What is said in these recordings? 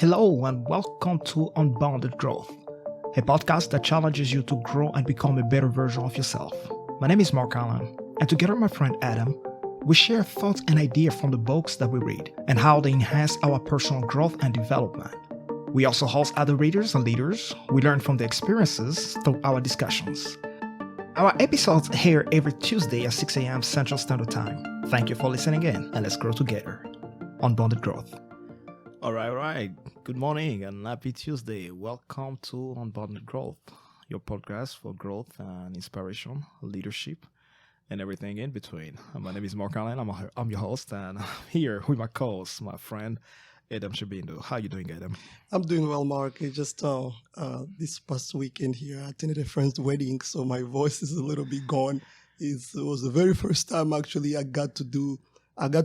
Hello and welcome to Unbounded Growth, a podcast that challenges you to grow and become a better version of yourself. My name is Mark Allen, and together with my friend Adam, we share thoughts and ideas from the books that we read and how they enhance our personal growth and development. We also host other readers and leaders. We learn from their experiences through our discussions. Our episodes air every Tuesday at 6 a.m. Central Standard Time. Thank you for listening in, and let's grow together. Unbounded Growth. All right. Good morning and happy Tuesday. Welcome to Unbounded Growth, your podcast for growth and inspiration, leadership, and everything in between. My name is Mark Allen. I'm your host, and I'm here with my co-host, my friend Adam Shabindo. How you doing, Adam? I'm doing well, Mark. I just this past weekend here, I attended a friend's wedding, so my voice is a little bit gone. It was the very first time actually I got to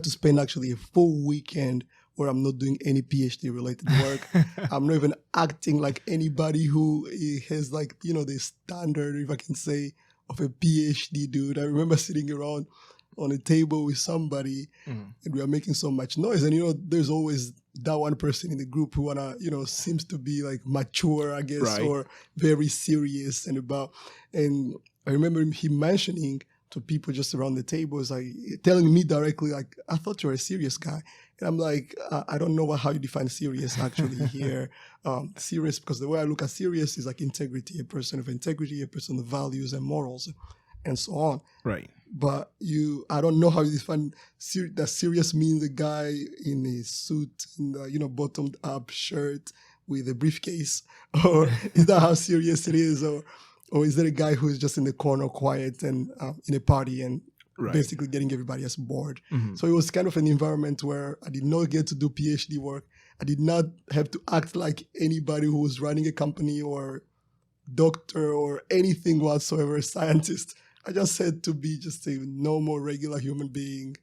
spend actually a full weekend where I'm not doing any PhD related work. I'm not even acting like anybody who has the standard, if I can say, of a PhD dude. I remember sitting around on a table with somebody and we are making so much noise. And, there's always that one person in the group who seems to be like mature, I guess, Right. or very serious and I remember him mentioning to people just around the table, is like telling me directly, like, I thought you were a serious guy. And I'm like, I don't know how you define serious actually here. Serious, because the way I look at serious is like integrity, a person of integrity, a person of values and morals and so on. Right. But I don't know how you define that serious means a guy in a suit and, bottomed up shirt with a briefcase, or is that how serious it is? Or is there a guy who is just in the corner quiet and in a party and Right. basically getting everybody else bored? Mm-hmm. So it was kind of an environment where I did not get to do PhD work. I did not have to act like anybody who was running a company or doctor or anything whatsoever, scientist. I just had to be just a normal, regular human being,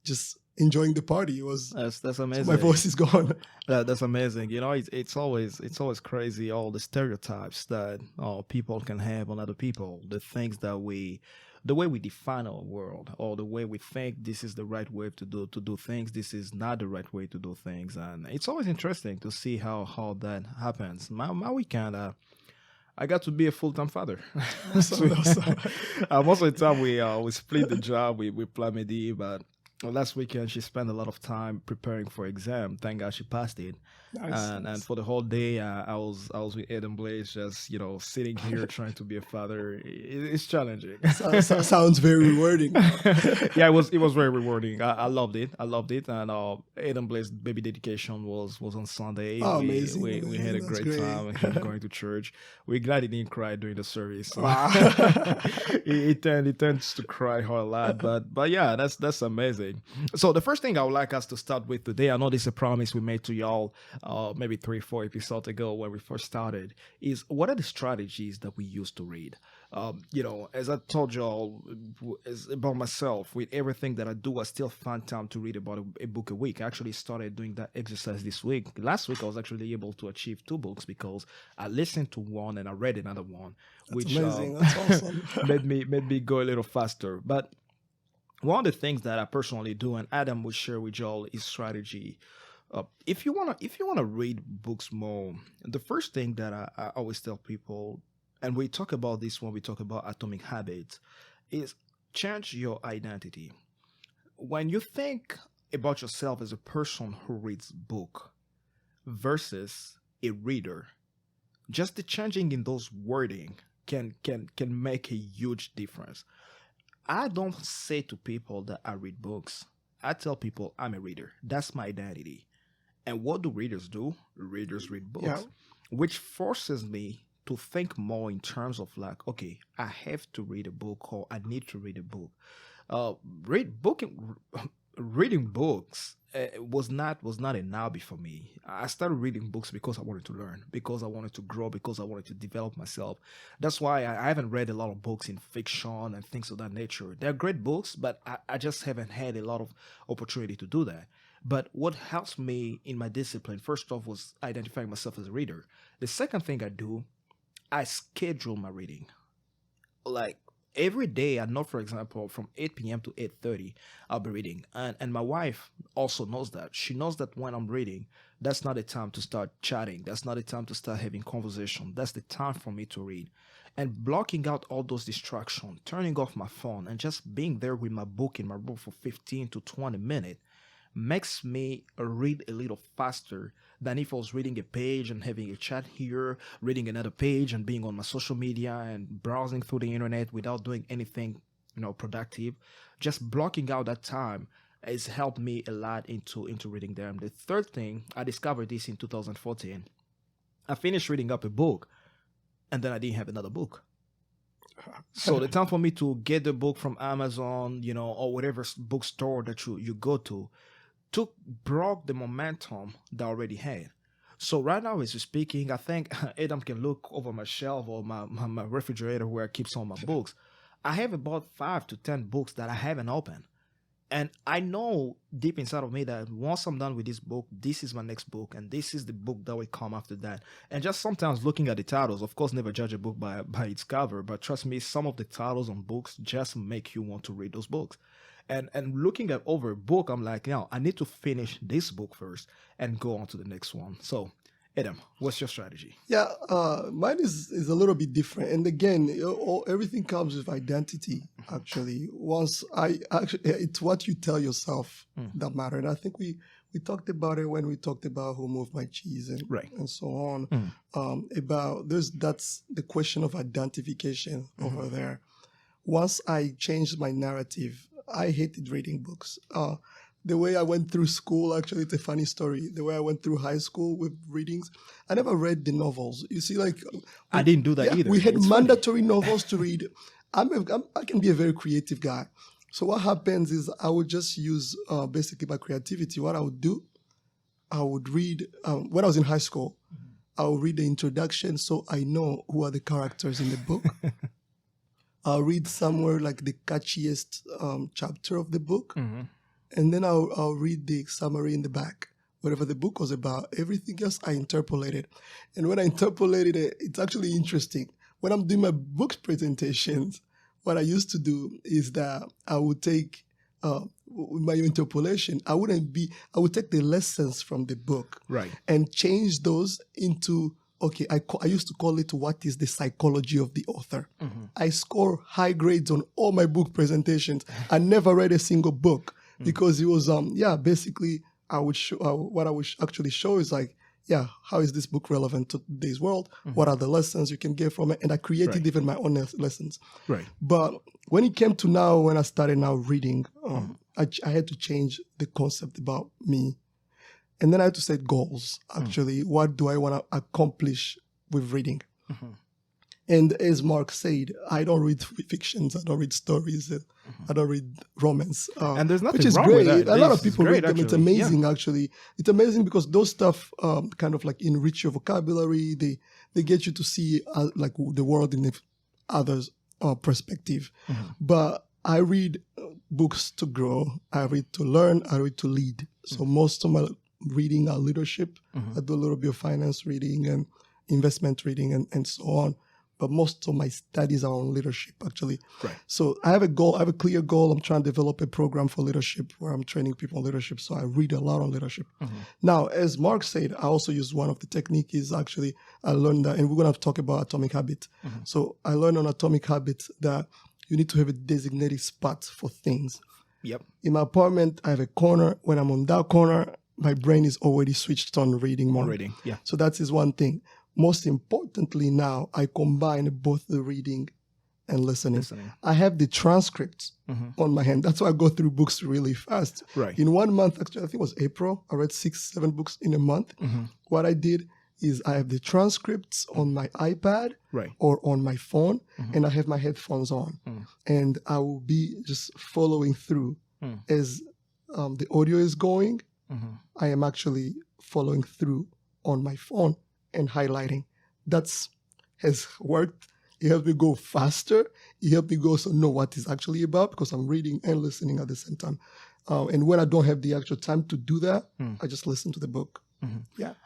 just enjoying the party. It was That's amazing. so my voice is gone. That's amazing. It's always crazy, all the stereotypes that people can have on other people, the things that the way we define our world, or the way we think this is the right way to do things, this is not the right way to do things, and it's always interesting to see how that happens. My weekend, I got to be a full-time father. So most of the time we split the job with Plamedy, but last weekend she spent a lot of time preparing for exam. Thank God she passed it. Nice. And for the whole day, I was with Adam Blaze, just sitting here trying to be a father. It's challenging. Sounds very rewarding. Yeah, it was very rewarding. I loved it. And Adam Blaze baby dedication was on Sunday. Oh, amazing. We had a That's great time. Him going to church. We're glad he didn't cry during the service. Wow. he tends to cry a lot, but yeah, that's amazing. So the first thing I would like us to start with today, I know this is a promise we made to y'all maybe 3-4 episodes ago when we first started, is what are the strategies that we use to read? As I told y'all about myself, with everything that I do, I still find time to read about a book a week. I actually started doing that exercise this week. Last week, I was actually able to achieve 2 books because I listened to one and I read another one, That's amazing. That's awesome. made me go a little faster. But one of the things that I personally do, and Adam will share with y'all, is strategy. If you wanna read books more, the first thing that I always tell people, and we talk about this when we talk about Atomic Habits, is change your identity. When you think about yourself as a person who reads book versus a reader, just the changing in those wording can make a huge difference. I don't say to people that I read books. I tell people I'm a reader. That's my identity. And what do readers do? Readers read books, Yeah. which forces me to think more in terms of like, okay, I have to read a book or I need to read a book. Reading books was not a hobby for me. I started reading books because I wanted to learn, because I wanted to grow, because I wanted to develop myself. That's why I haven't read a lot of books in fiction and things of that nature. They're great books, but I just haven't had a lot of opportunity to do that. But what helps me in my discipline, first off, was identifying myself as a reader. The second thing I do, I schedule my reading. Like every day I know, for example, from 8 p.m. to 8:30, I'll be reading. And my wife also knows that. She knows that when I'm reading, that's not the time to start chatting. That's not the time to start having conversation. That's the time for me to read. And blocking out all those distractions, turning off my phone, and just being there with my book in my room for 15 to 20 minutes makes me read a little faster than if I was reading a page and having a chat here, reading another page and being on my social media and browsing through the internet without doing anything, productive. Just blocking out that time has helped me a lot into reading them. The third thing, I discovered this in 2014. I finished reading up a book and then I didn't have another book. So the time for me to get the book from Amazon, or whatever bookstore that you go to, broke the momentum that I already had. So right now, as you're speaking, I think Adam can look over my shelf or my refrigerator where I keep some of my books. I have about 5 to 10 books that I haven't opened. And I know deep inside of me that once I'm done with this book, this is my next book, and this is the book that will come after that. And just sometimes looking at the titles, of course, never judge a book by its cover, but trust me, some of the titles on books just make you want to read those books. And looking at over a book, I'm like, I need to finish this book first and go on to the next one. So, Adam, what's your strategy? Yeah, mine is a little bit different. And again, everything comes with identity, actually. It's what you tell yourself that matter. And I think we talked about it when we talked about Who Moved My Cheese and so on. That's the question of identification over there. Once I changed my narrative, I hated reading books. The way I went through school, actually, it's a funny story. The way I went through high school with readings, I never read the novels. You see, I didn't do that either. We had mandatory novels to read. I can be a very creative guy. So what happens is I would just use basically my creativity. What I would do, I would read, when I was in high school, I would read the introduction so I know who are the characters in the book. I'll read somewhere like the catchiest chapter of the book. And then I'll read the summary in the back, whatever the book was about. Everything else I interpolated. And when I interpolated it, it's actually interesting. When I'm doing my book presentations, what I used to do is that I would take my interpolation. I would take the lessons from the book and change those into, okay, I used to call it what is the psychology of the author. I score high grades on all my book presentations. I never read a single book. Because it was, basically, what I would actually show is how is this book relevant to today's world? What are the lessons you can get from it? And I created even my own lessons. But when it came to now, when I started now reading, I had to change the concept about me. And then I had to set goals, actually. What do I want to accomplish with reading? And as Mark said, I don't read fictions, I don't read stories, I don't read romance. And there's nothing which is wrong great. with that. A lot of people read them. Actually. It's amazing, actually. It's amazing because those stuff kind of like enrich your vocabulary. They get you to see like the world in others' perspective. But I read books to grow. I read to learn. I read to lead. So most of my reading are leadership. I do a little bit of finance reading and investment reading and so on. But most of my studies are on leadership, actually. So I have a goal. I have a clear goal. I'm trying to develop a program for leadership where I'm training people on leadership. So I read a lot on leadership. Now, as Mark said, I also use one of the techniques is actually, I learned that, and we're going to talk about atomic habit. So I learned on atomic habits that you need to have a designated spot for things. In my apartment, I have a corner. When I'm on that corner, my brain is already switched on reading more. So that is one thing. Most importantly now, I combine both the reading and listening. I have the transcripts on my hand. That's why I go through books really fast. In 1 month, actually, I think it was April, I read 6-7 books in a month. What I did is I have the transcripts on my iPad or on my phone, and I have my headphones on. And I will be just following through as the audio is going. I am actually following through on my phone and highlighting. That's has worked. It helped me go faster. It helped me go also know what it's actually about because I'm reading and listening at the same time. And when I don't have the actual time to do that, I just listen to the book. And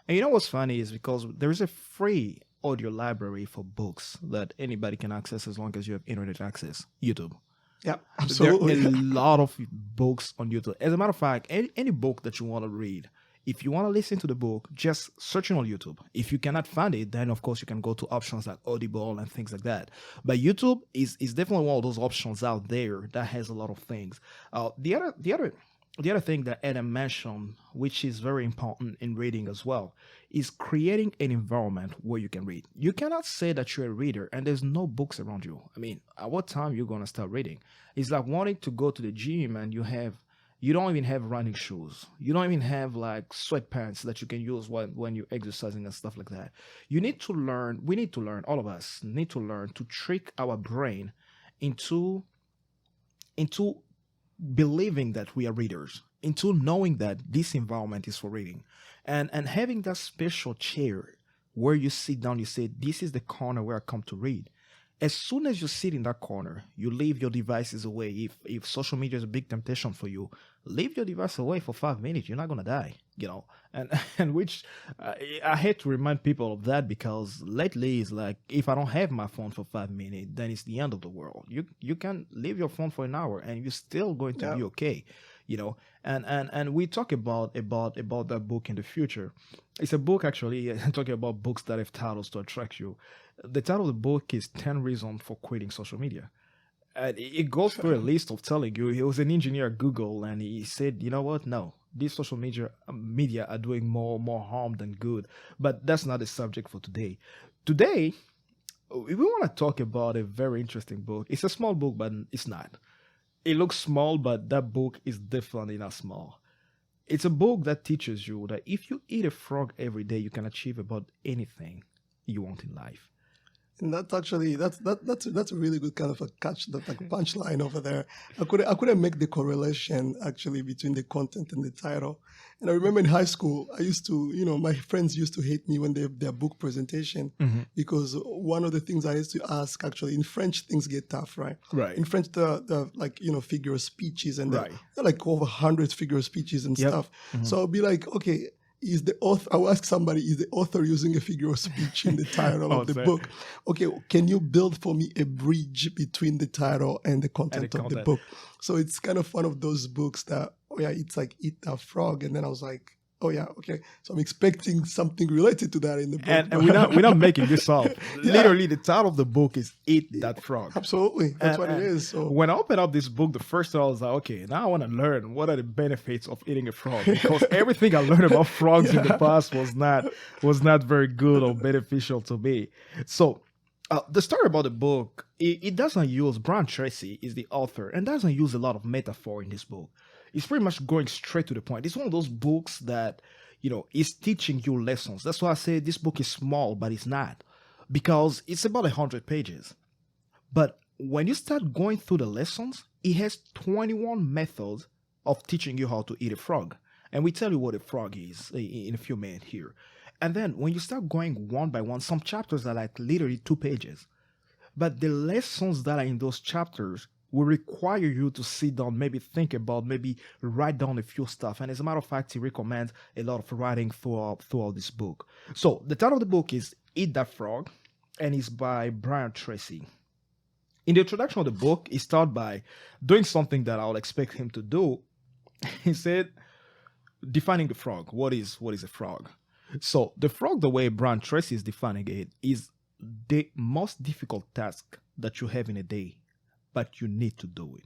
you know what's funny is because there is a free audio library for books that anybody can access as long as you have internet access? YouTube. Yeah, There are absolutely. a lot of books on YouTube. As a matter of fact, any book that you want to read, if you want to listen to the book, just searching on YouTube. If you cannot find it, then of course you can go to options like Audible and things like that. But YouTube is definitely one of those options out there that has a lot of things. The other thing that Adam mentioned, which is very important in reading as well, is creating an environment where you can read. You cannot say that you're a reader and there's no books around you. I mean, at what time you're gonna start reading? It's like wanting to go to the gym and you don't even have running shoes. You don't even have like sweatpants that you can use when you're exercising and stuff like that. You need to learn, we need to learn, all of us need to learn to trick our brain into believing that we are readers, into knowing that this environment is for reading, and having that special chair where you sit down, you say, this is the corner where I come to read. As soon as you sit in that corner, you leave your devices away. If social media is a big temptation for you, leave your device away for 5 minutes. You're not gonna die, And and which I hate to remind people of that, because lately it's like, if I don't have my phone for 5 minutes, then it's the end of the world. You can leave your phone for an hour and you're still going to be okay. And we talk about that book in the future. It's a book, actually, talking about books that have titles to attract you. The title of the book is 10 Reasons for Quitting Social Media. And it goes through a list of telling you, he was an engineer at Google, and he said, you know what, no, these social media are doing more harm than good. But that's not the subject for today. Today, we want to talk about a very interesting book. It's a small book, but it's not. It looks small, but that book is definitely not small. It's a book that teaches you that if you eat a frog every day, you can achieve about anything you want in life. And that's actually that's a really good kind of a catch, that like punchline over there. I couldn't make the correlation actually between the content and the title. And I remember in high school, I used to, my friends used to hate me when they have their book presentation, because one of the things I used to ask, actually, in French things get tough, right? Right. In French, the like figure of speeches, and Right. they're like over 100 figure of speeches and stuff. So I'll be like, okay, is the author, I will ask somebody, is the author using a figure of speech in the title of the book? Okay, can you build for me a bridge between the title and the content of the book? So it's kind of one of those books that, it's like Eat That Frog. And then I was like, oh yeah, okay. So I'm expecting something related to that in the book. And we're not making this up. Literally, the title of the book is Eat That Frog. Absolutely. That's what it is. So when I opened up this book, the first thought I was like, okay, now I want to learn what are the benefits of eating a frog, because everything I learned about frogs in the past was not very good or beneficial to me. So the story about the book, it doesn't use, Brian Tracy is the author, and doesn't use a lot of metaphor in this book. It's pretty much going straight to the point. It's one of those books that, is teaching you lessons. That's why I say this book is small, but it's not, because it's about 100 pages. But when you start going through the lessons, it has 21 methods of teaching you how to eat a frog. And we tell you what a frog is in a few minutes here. And then when you start going one by one, some chapters are like literally 2 pages. But the lessons that are in those chapters will require you to sit down, maybe think about, maybe write down a few stuff. And as a matter of fact, he recommends a lot of writing throughout this book. So the title of the book is Eat That Frog, and it's by Brian Tracy. In the introduction of the book, he started by doing something that I would expect him to do. He said, defining the frog. What is a frog? So the frog, the way Brian Tracy is defining it, is the most difficult task that you have in a day, but you need to do it.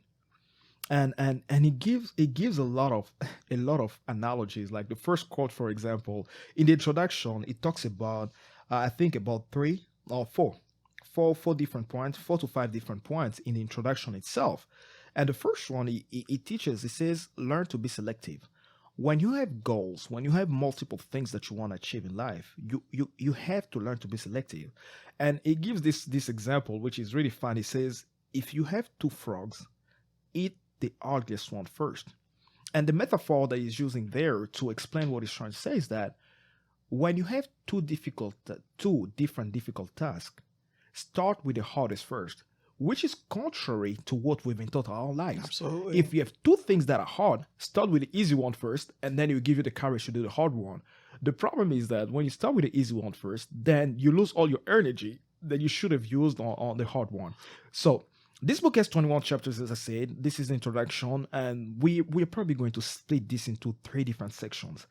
And it gives a lot of analogies. Like the first quote, for example, in the introduction, it talks about I think about 3 or 4 different points, 4 to 5 different points in the introduction itself. And the first one, it teaches, it says, learn to be selective. When you have goals, when you have multiple things that you want to achieve in life, you have to learn to be selective. And it gives this example, which is really fun. It says, if you have 2 frogs, eat the ugliest one first. And the metaphor that he's using there to explain what he's trying to say is that when you have 2 different difficult tasks, start with the hardest first. which is contrary to what we've been taught our lives. Absolutely. If you have two things that are hard, start with the easy one first, and then it will give you the courage to do the hard one. The problem is that when you start with the easy one first, then you lose all your energy that you should have used on the hard one. So this book has 21 chapters, as I said. This is the introduction, and we're probably going to split this into 3 different sections.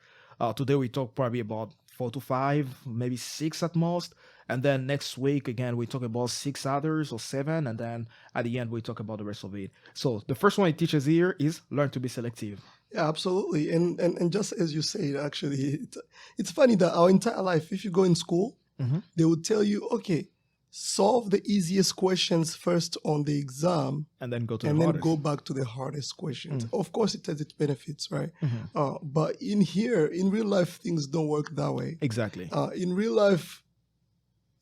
Today we talk probably about 4 to 5, maybe 6 at most. And then next week, again, we talk about 6 others or 7. And then at the end, we talk about the rest of it. So the first one it teaches here is learn to be selective. Yeah, absolutely. And just as you say, actually, it's funny that our entire life, if you go in school, they would tell you, okay, solve the easiest questions first on the exam, and then go to and the then hardest. go back to the hardest questions. Of course, it has its benefits, right? But in real life, things don't work that way. Exactly. In real life,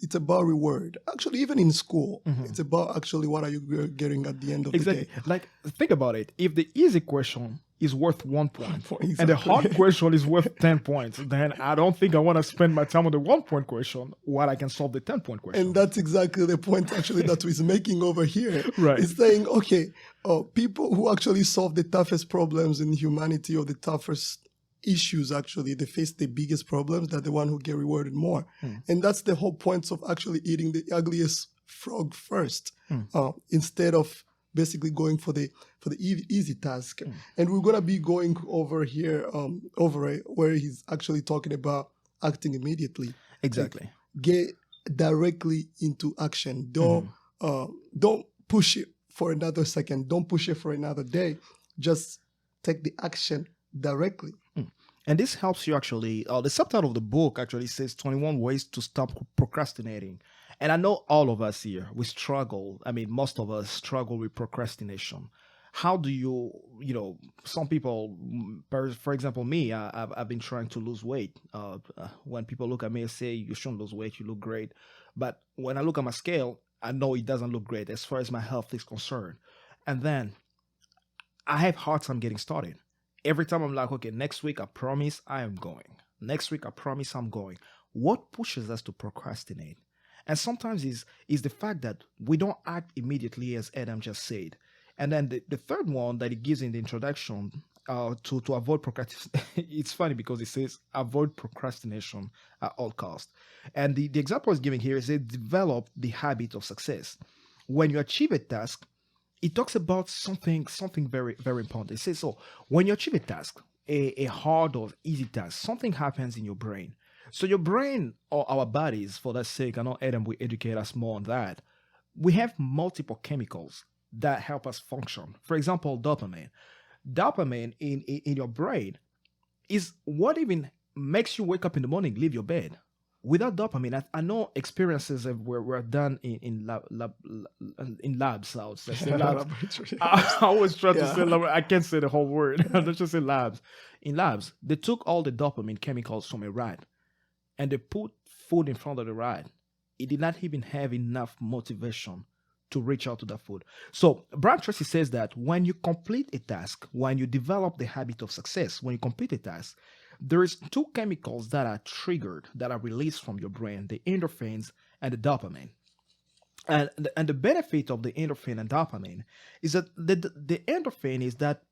it's about reward. Actually, even in school, it's about actually what are you getting at the end of the day. Like, think about it. If the easy question is worth 1 point, Exactly. and the hard question is worth 10 points, then I don't think I want to spend my time on the 1 point question while I can solve the 10 point question. And that's exactly the point actually that he's making over here. Right. He's saying, okay, people who actually solve the toughest problems in humanity, or the toughest issues, actually, they face the biggest problems, they're the one who get rewarded more. And that's the whole point of actually eating the ugliest frog first, instead of basically going for the easy task. And we're gonna be going over here over it, where he's actually talking about acting immediately. Exactly. Like, get directly into action. Don't push it for another second. Don't push it for another day. Just take the action directly. And this helps you actually, the subtitle of the book actually says 21 ways to stop procrastinating. And I know all of us here, we struggle. I mean, most of us struggle with procrastination. How do you some people, for example, me, I've been trying to lose weight. When people look at me and say, you shouldn't lose weight, you look great. But when I look at my scale, I know it doesn't look great as far as my health is concerned. And then I have hard time getting started. Every time I'm like, okay, next week I promise I am going. Next week I promise I'm going. What pushes us to procrastinate? And sometimes is the fact that we don't act immediately, as Adam just said. And then the third one that he gives in the introduction, to avoid procrastination. It's funny because it says avoid procrastination at all costs. And the example is given here is they develop the habit of success. When you achieve a task, it talks about something very, very important. It says, so when you achieve a task, a hard or easy task, something happens in your brain. So your brain, or our bodies, for that sake, I know Adam will educate us more on that. We have multiple chemicals that help us function. For example, dopamine. Dopamine in your brain is what even makes you wake up in the morning, leave your bed. Without dopamine, I know experiences were done in labs. I would say labs. I always try to say lab. I can't say the whole word. Let's just say labs. In labs, they took all the dopamine chemicals from a rat, and they put food in front of the rat. It did not even have enough motivation to reach out to that food. So Tracy says that when you complete a task, when you develop the habit of success, when you complete a task, there is 2 chemicals that are triggered, that are released from your brain, the endorphins and the dopamine. And the benefit of the endorphin and dopamine is that the endorphin is that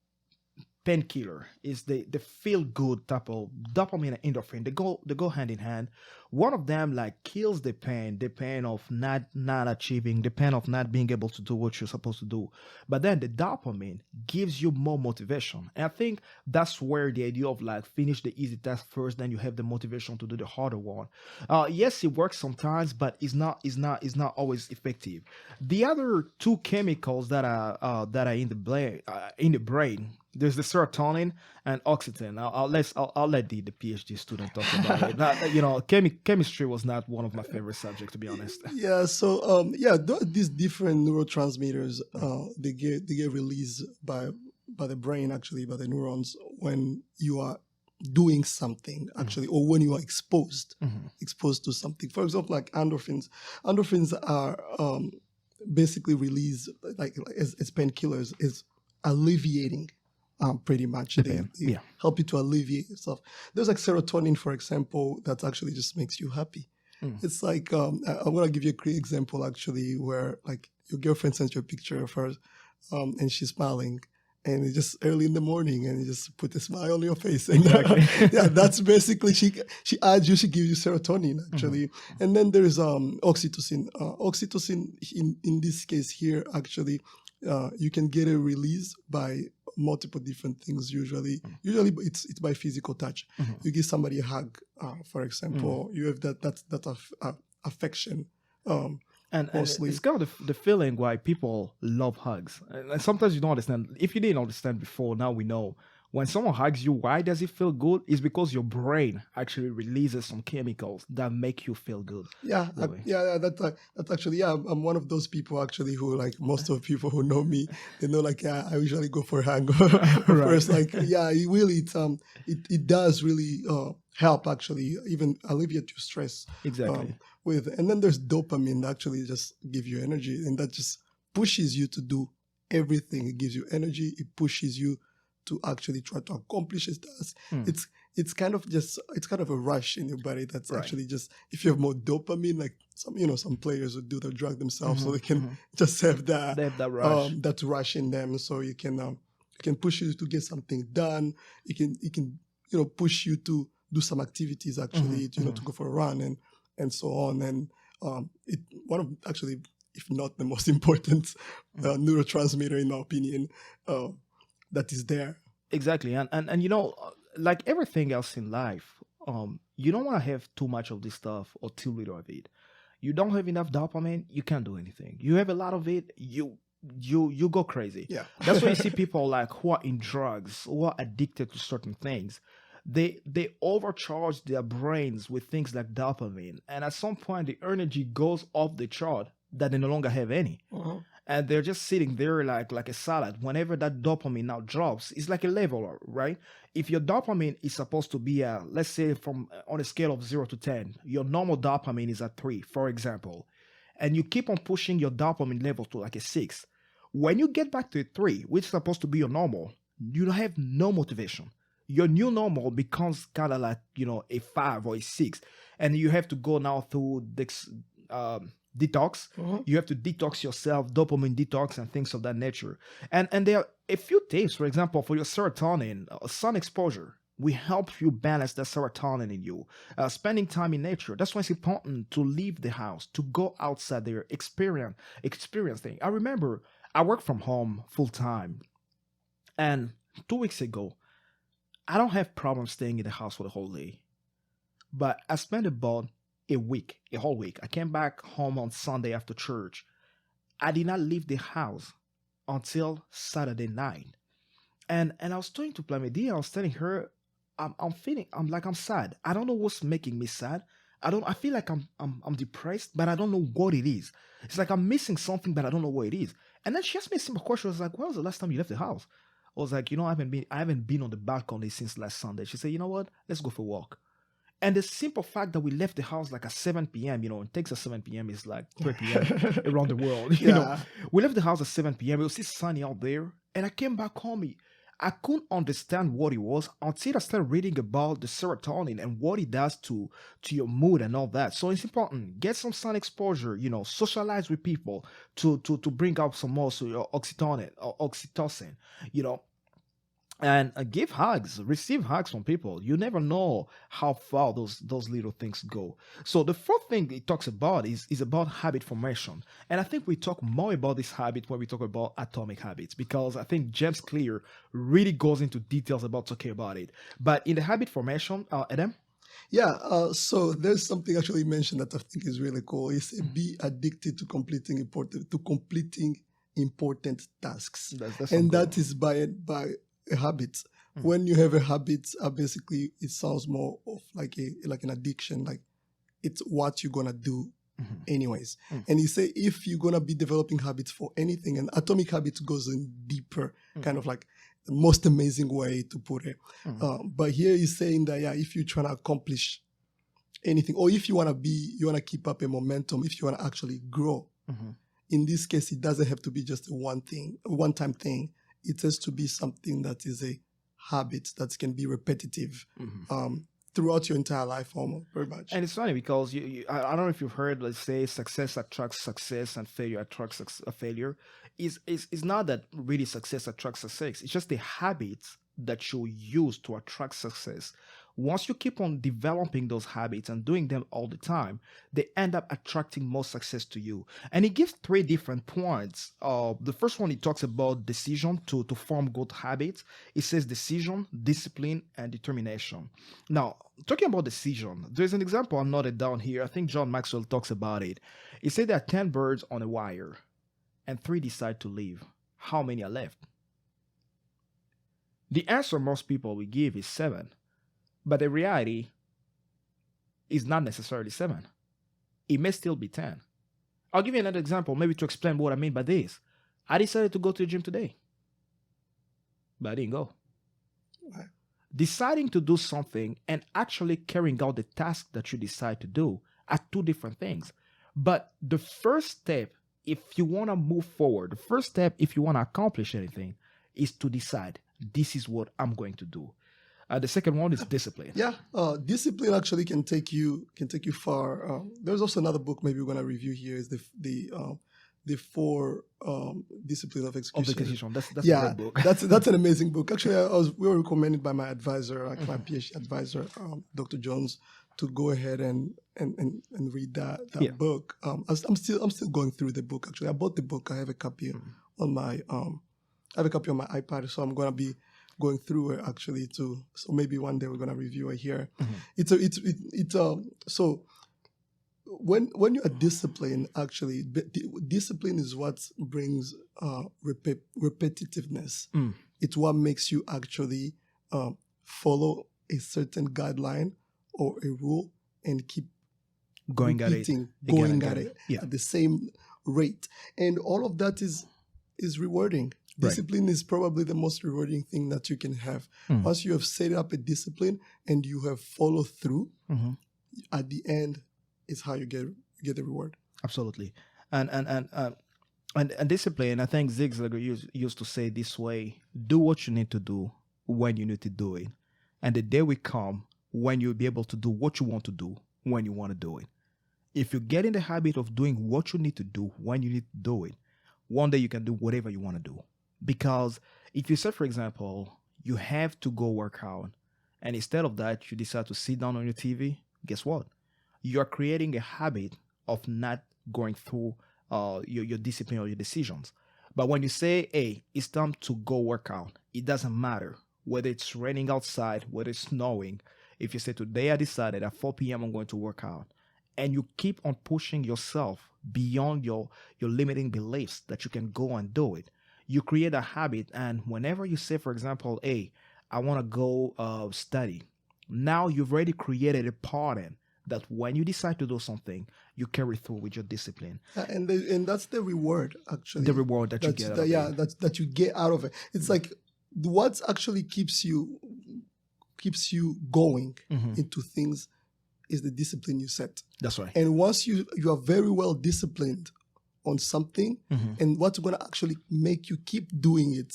painkiller, is the feel good type of dopamine and endorphin. They go hand in hand. One of them like kills the pain of not achieving, the pain of not being able to do what you're supposed to do. But then the dopamine gives you more motivation. And I think that's where the idea of like finish the easy task first, then you have the motivation to do the harder one. Yes, it works sometimes, but it's not always effective. The other 2 chemicals that are in the brain. There's the serotonin and oxytocin. I'll let the PhD student talk about it. Now, chemistry was not one of my favorite subjects, to be honest. Yeah. So these different neurotransmitters they get released by the brain, actually, by the neurons, when you are doing something, actually, or when you are exposed to something. For example, like endorphins. Endorphins are basically released like as painkillers, is alleviating. Pretty much, they help you to alleviate yourself. There's like serotonin, for example, that actually just makes you happy. It's like I'm gonna give you a quick example, actually, where like your girlfriend sent you a picture of her, and she's smiling. And it's just early in the morning, and you just put a smile on your face. And Exactly. yeah, that's basically she adds you. She gives you serotonin actually, and then there's oxytocin. Oxytocin in this case here actually, you can get a release by multiple different things. Usually it's by physical touch. You give somebody a hug, for example. You have that affection. And it's kind of the feeling why people love hugs. And sometimes you don't understand. If you didn't understand before, now we know. When someone hugs you, why does it feel good? It's because your brain actually releases some chemicals that make you feel good. Yeah, Really. that's actually, yeah, I'm one of those people actually who, like, most of the people who know me, they know, like, yeah, I usually go for a hang first. Like, yeah, it does really help actually, even alleviate your stress. Exactly. And then there's dopamine that actually just give you energy, and that just pushes you to do everything. It gives you energy. It pushes you to actually try to accomplish a task. It's kind of a rush in your body. That's actually just, if you have more dopamine, like some players would do the drug themselves, so they can just have that. They have that rush. That rush in them, so you can push you to get something done. It can push you to do some activities actually, to go for a run and so on. And one of, actually, if not the most important neurotransmitter in my opinion, that is there. Exactly. And like everything else in life, you don't want to have too much of this stuff or too little of it. You don't have enough dopamine, you can't do anything. You have a lot of it, you go crazy. Yeah. That's why you see people like who are in drugs, who are addicted to certain things. They overcharge their brains with things like dopamine, and at some point the energy goes off the chart that they no longer have any. And they're just sitting there like a salad. Whenever that dopamine now drops, it's like a leveler, right? If your dopamine is supposed to be let's say from on a scale of 0 to 10, your normal dopamine is at 3, for example, and you keep on pushing your dopamine level to like a 6. When you get back to a 3, which is supposed to be your normal, you have no motivation. Your new normal becomes kind of like, a 5 or a 6. And you have to go now through this detox. You have to detox yourself, dopamine detox and things of that nature. And there are a few tips. For example, for your serotonin, sun exposure will help you balance the serotonin in you. Spending time in nature, that's why it's important to leave the house, to go outside there, experience things. I remember I work from home full time, and 2 weeks ago I don't have problems staying in the house for the whole day, but I spent about a whole week. I came back home on Sunday after church. I did not leave the house until Saturday night. And I was talking to Plamedy. I was telling her, I'm sad. I don't know what's making me sad. I feel like I'm depressed, but I don't know what it is. It's like I'm missing something, but I don't know what it is. And then she asked me a simple question. I was like, when was the last time you left the house? I was like, I haven't been on the balcony since last Sunday. She said, you know what? Let's go for a walk. And the simple fact that we left the house like at 7 p.m., in Texas, 7 p.m. is like 3 p.m. around the world. We left the house at 7 p.m. It was still sunny out there. And I came back home. I couldn't understand what it was until I started reading about the serotonin and what it does to your mood and all that. So it's important. Get some sun exposure, socialize with people to bring out some more oxytocin, and give hugs, receive hugs from people. You never know how far those little things go. So the fourth thing it talks about is about habit formation. And I think we talk more about this habit when we talk about atomic habits, because I think James Clear really goes into details about talking about it. But in the habit formation, Adam? Yeah, so there's something actually mentioned that I think is really cool. It's be addicted to completing important tasks. And that is by a habit. When you have a habit, basically it sounds more of like an addiction, like it's what you're gonna do anyways. And you say if you're gonna be developing habits for anything, and atomic habits goes in deeper, kind of like the most amazing way to put it. But here he's saying that if you're trying to accomplish anything, or if you wanna keep up a momentum, if you wanna actually grow, in this case it doesn't have to be just a one-time thing. It has to be something that is a habit that can be repetitive. throughout your entire life, almost, very much. And it's funny because I don't know if you've heard, let's say, success attracts success and failure attracts failure. It's not that really success attracts success. It's just the habits that you use to attract success. Once you keep on developing those habits and doing them all the time, they end up attracting more success to you. And he gives three different points. The first one, he talks about decision to form good habits. He says decision, discipline, and determination. Now, talking about decision, there's an example I noted down here. I think John Maxwell talks about it. He said there are 10 birds on a wire and 3 decide to leave. How many are left? The answer most people will give is 7. But the reality is not necessarily 7. It may still be 10. I'll give you another example, maybe to explain what I mean by this. I decided to go to the gym today, but I didn't go. Right. Deciding to do something and actually carrying out the task that you decide to do are two different things. But the first step, if you want to move forward, the first step, if you want to accomplish anything, is to decide, this is what I'm going to do. The second one is discipline. Yeah, discipline actually can take you far. There's also another book maybe we're going to review here is the 4 discipline of execution. That's a great book. that's an amazing book. Actually, we were recommended by my advisor, like my PhD advisor, Dr. Jones, to go ahead and read that book. I'm still going through the book. Actually, I bought the book. I have a copy on my iPad, so I'm going to be going through it actually too. So maybe one day we're gonna review it here. Mm-hmm. So when you are disciplined, actually, discipline is what brings repetitiveness. It's what makes you actually follow a certain guideline or a rule and keep going at it at the same rate. And all of that is rewarding. Discipline is probably the most rewarding thing that you can have. Once you have set up a discipline and you have followed through, at the end is how you get the reward. Absolutely. And discipline, I think Zig Ziglar used to say this way: do what you need to do when you need to do it. And the day will come when you'll be able to do what you want to do when you want to do it. If you get in the habit of doing what you need to do when you need to do it, one day you can do whatever you want to do. Because if you say, for example, you have to go work out, and instead of that, you decide to sit down on your TV, guess what? You're creating a habit of not going through your discipline or your decisions. But when you say, hey, it's time to go work out, it doesn't matter whether it's raining outside, whether it's snowing. If you say, today I decided at 4 p.m. I'm going to work out, and you keep on pushing yourself beyond your limiting beliefs that you can go and do it, you create a habit. And whenever you say, for example, hey, I want to go study, now you've already created a pattern that when you decide to do something, you carry through with your discipline. And that's the reward, actually. The reward that you get out of it. That you get out of it. It's like what actually keeps you going into things is the discipline you set. That's right. And once you are very well disciplined on something, and what's going to actually make you keep doing it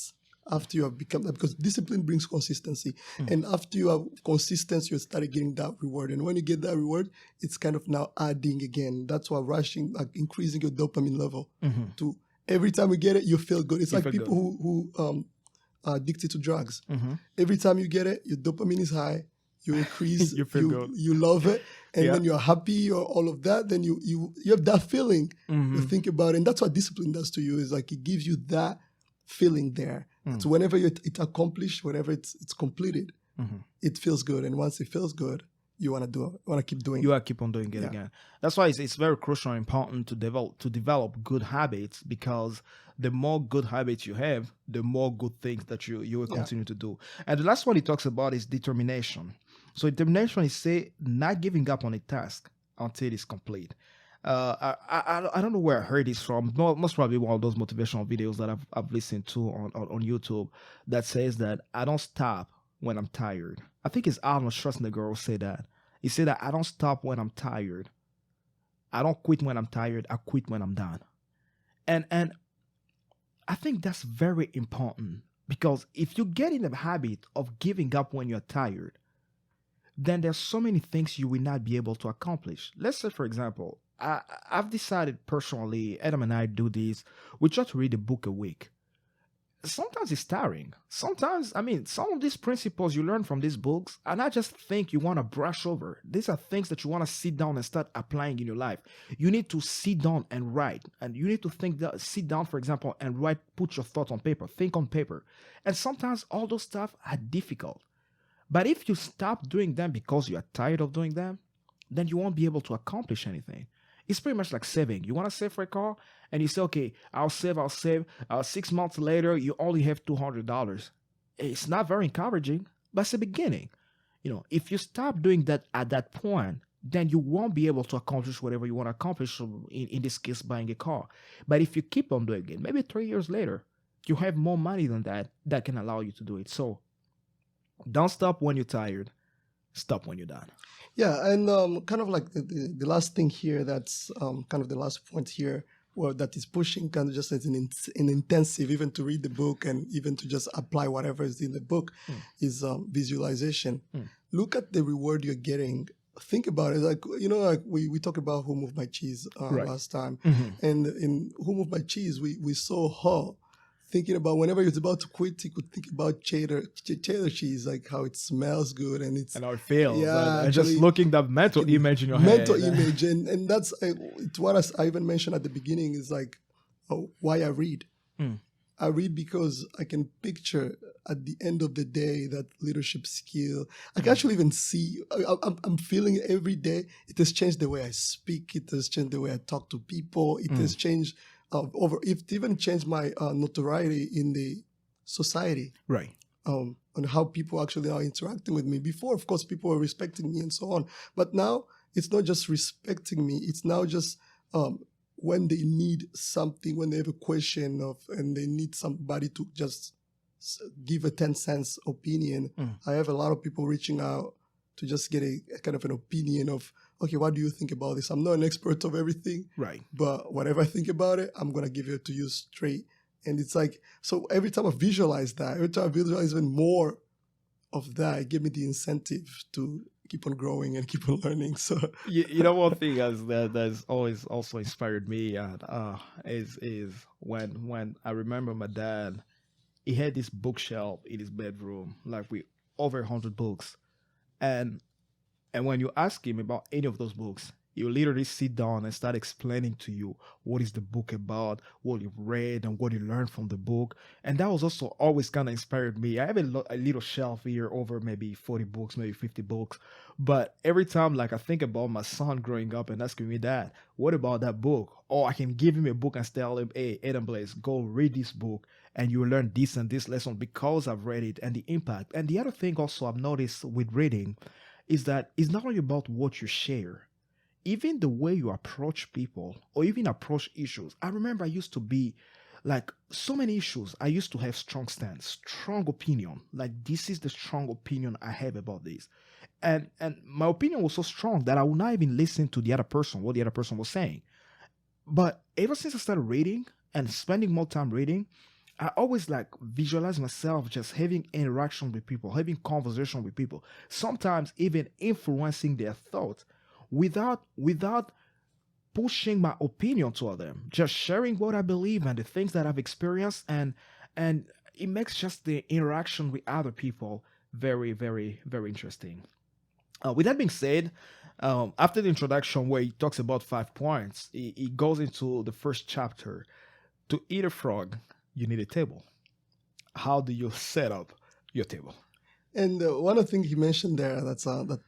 after you have become that, because discipline brings consistency. And after you have consistency, you start getting that reward. And when you get that reward, it's kind of now adding again. That's why increasing your dopamine level to every time you get it, you feel good. It's like people who are addicted to drugs. Every time you get it, your dopamine is high. You increase, you feel good. You love it, and then you're happy or all of that. Then you have that feeling. You think about it, and that's what discipline does to you. Is like it gives you that feeling there. So whenever it's accomplished, whenever it's completed, it feels good. And once it feels good, you want to do it. You want to keep doing it. You want to keep on doing it again. That's why it's very crucial and important to develop good habits, because the more good habits you have, the more good things that you will continue to do. And the last one he talks about is determination. So determination is not giving up on a task until it's complete. I don't know where I heard this from. Most probably one of those motivational videos that I've listened to on YouTube that says that I don't stop when I'm tired. I think it's Arnold Schwarzenegger who said that. He said that I don't stop when I'm tired. I don't quit when I'm tired. I quit when I'm done. And I think that's very important, because if you get in the habit of giving up when you're tired, then there's so many things you will not be able to accomplish. Let's say, for example, I've decided personally, Adam and I do this, we try to read a book a week. Sometimes it's tiring. Sometimes, I mean, some of these principles you learn from these books, and I just think you want to brush over. These are things that you want to sit down and start applying in your life. You need to sit down and write, and you need to think that, sit down, for example, and write, put your thoughts on paper, think on paper. And sometimes all those stuff are difficult. But if you stop doing them because you are tired of doing them, then you won't be able to accomplish anything. It's pretty much like saving. You want to save for a car, and you say, okay, I'll save. 6 months later, you only have $200. It's not very encouraging, but it's a beginning. If you stop doing that at that point, then you won't be able to accomplish whatever you want to accomplish, in this case, buying a car. But if you keep on doing it, maybe 3 years later, you have more money than that can allow you to do it. So don't stop when you're tired. Stop when you're done. Yeah, and kind of like the last thing here, that's kind of the last point here, well, that is pushing kind of just as an intensive, even to read the book and even to just apply whatever is in the book, is visualization. Look at the reward you're getting. Think about it. Like, like we talked about Who Moved My Cheese last time. And in Who Moved My Cheese, we saw her thinking about whenever he was about to quit, he could think about cheddar cheese, like how it smells good and how it feels. Yeah, and just looking that mental image in your head. Mental image, and that's it's what I even mentioned at the beginning is like why I read. I read because I can picture at the end of the day that leadership skill. I can actually even see. I'm feeling every day. It has changed the way I speak. It has changed the way I talk to people. It has changed. It even changed my notoriety in the society, right? On how people actually are interacting with me. Before, of course, people were respecting me and so on, but now it's not just respecting me. It's now just when they need something, when they have a question and they need somebody to just give a 10 cents opinion. I have a lot of people reaching out to just get a kind of an opinion of, okay, what do you think about this? I'm not an expert of everything, right? But whatever I think about it, I'm going to give it to you straight. And it's like, so every time I visualize even more of that, it gave me the incentive to keep on growing and keep on learning. So one thing that's always also inspired me is when I remember my dad, he had this bookshelf in his bedroom, like with over 100 books. And when you ask him about any of those books, he'll literally sit down and start explaining to you what is the book about, what you read, and what you learned from the book. And that was also always kind of inspired me. I have a little shelf here over maybe 40 books, maybe 50 books. But every time, like, I think about my son growing up and asking me, Dad, what about that book? Or I can give him a book and tell him, hey, Adam Blaze, go read this book and you will learn this and this lesson because I've read it and the impact. And the other thing also I've noticed with reading is that it's not only about what you share, even the way you approach people or even approach issues. I remember I used to be like so many issues. I used to have strong stance, strong opinion. Like, this is the strong opinion I have about this. And my opinion was so strong that I would not even listen to the other person, what the other person was saying. But ever since I started reading and spending more time reading, I always like visualize myself just having interaction with people, having conversation with people, sometimes even influencing their thoughts without pushing my opinion toward them, just sharing what I believe and the things that I've experienced, and it makes just the interaction with other people very, very, very interesting. With that being said, after the introduction where he talks about 5 points, he goes into the first chapter. To eat a frog, you need a table. How do you set up your table? And one of the things he mentioned there that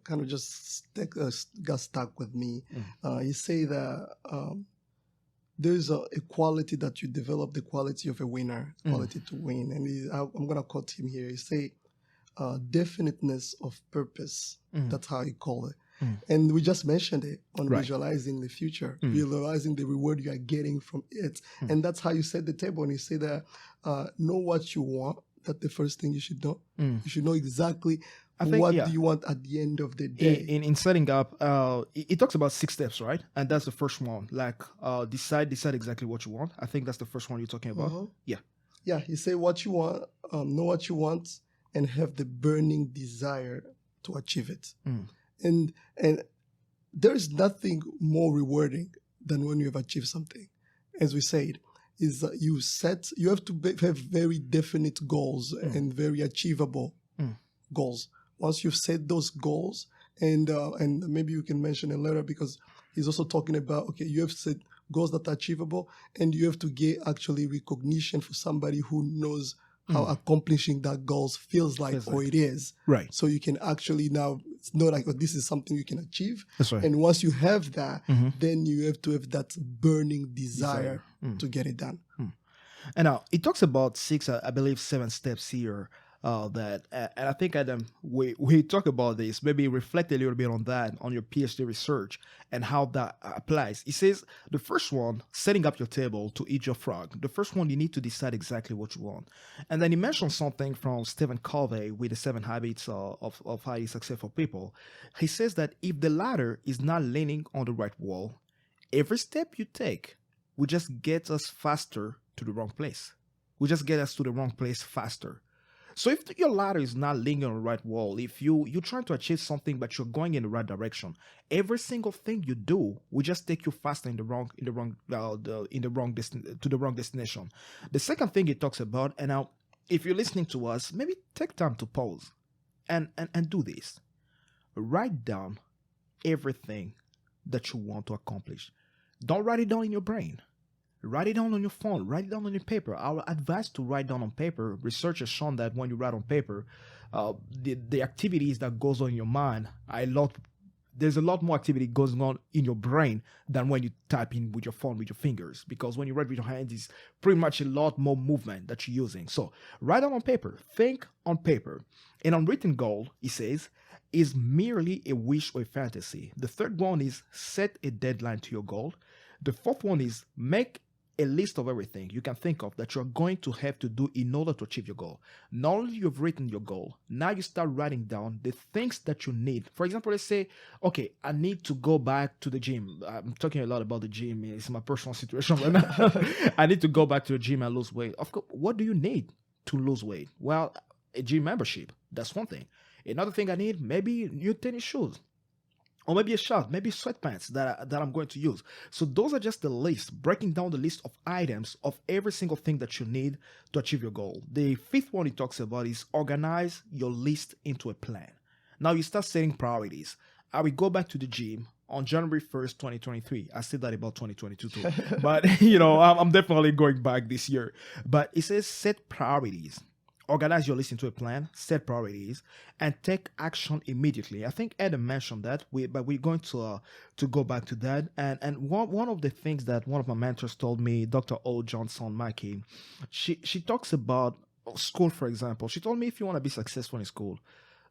kind of just got stuck with me. He say that there's a quality that you develop, the quality of a winner, quality to win. And I'm going to quote him here. He say, definiteness of purpose. That's how he call it. And we just mentioned it on visualizing the future, visualizing the reward you are getting from it. And that's how you set the table. And you say that know what you want. That's the first thing you should know. You should know exactly what do you want at the end of the day. In setting up, it talks about 6 steps, right? And that's the first one. Like decide exactly what you want. I think that's the first one you're talking about. Yeah. Yeah, you say what you want, know what you want, and have the burning desire to achieve it. Mm. And there is nothing more rewarding than when you have achieved something. As we said, is you have to have very definite goals and very achievable goals. Once you've set those goals, and maybe you can mention it later, because he's also talking about, okay, you have set goals that are achievable, and you have to get actually recognition for somebody who knows how accomplishing that goals feels like, or it is. Right. So you can actually now, it's not like, oh, this is something you can achieve. That's right. And once you have that, then you have to have that burning desire to get it done. And now it talks about 6, I believe 7 steps here. And I think, Adam, we talk about this, maybe reflect a little bit on that, on your PhD research and how that applies. It says the first one, setting up your table to eat your frog. The first one, you need to decide exactly what you want. And then he mentioned something from Stephen Covey with the 7 habits of highly successful people. He says that if the ladder is not leaning on the right wall, every step you take will just get us faster to the wrong place. Will just get us to the wrong place faster. So if your ladder is not leaning on the right wall, if you're trying to achieve something but you're going in the right direction, every single thing you do will just take you faster to the wrong destination. The second thing it talks about, and now if you're listening to us, maybe take time to pause and do this. Write down everything that you want to accomplish. Don't write it down in your brain. Write it down on your phone. Write it down on your paper. Our advice to write down on paper. Research has shown that when you write on paper, the activities that goes on in your mind, there's a lot more activity goes on in your brain than when you type in with your phone with your fingers. Because when you write with your hands, it's pretty much a lot more movement that you're using. So write down on paper. Think on paper. An unwritten goal, he says, is merely a wish or a fantasy. The third one is set a deadline to your goal. The fourth one is make a list of everything you can think of that you're going to have to do in order to achieve your goal. Not only you've written your goal, now you start writing down the things that you need. For example, let's say, okay, I need to go back to the gym. I'm talking a lot about the gym. It's my personal situation right now. I need to go back to the gym and lose weight. Of course, what do you need to lose weight? Well, a gym membership. That's one thing. Another thing I need, maybe new tennis shoes. Or maybe a shirt, maybe sweatpants that I'm going to use. So those are just the list, breaking down the list of items of every single thing that you need to achieve your goal. The fifth one he talks about is organize your list into a plan. Now you start setting priorities. I will go back to the gym on January 1st, 2023. I said that about 2022 too. But, I'm definitely going back this year. But it says set priorities. Organize your list into a plan, set priorities, and take action immediately. I think Adam mentioned that, but we're going to go back to that. And one of the things that one of my mentors told me, Dr. O. Johnson Mackey, she talks about school, for example. She told me if you want to be successful in school,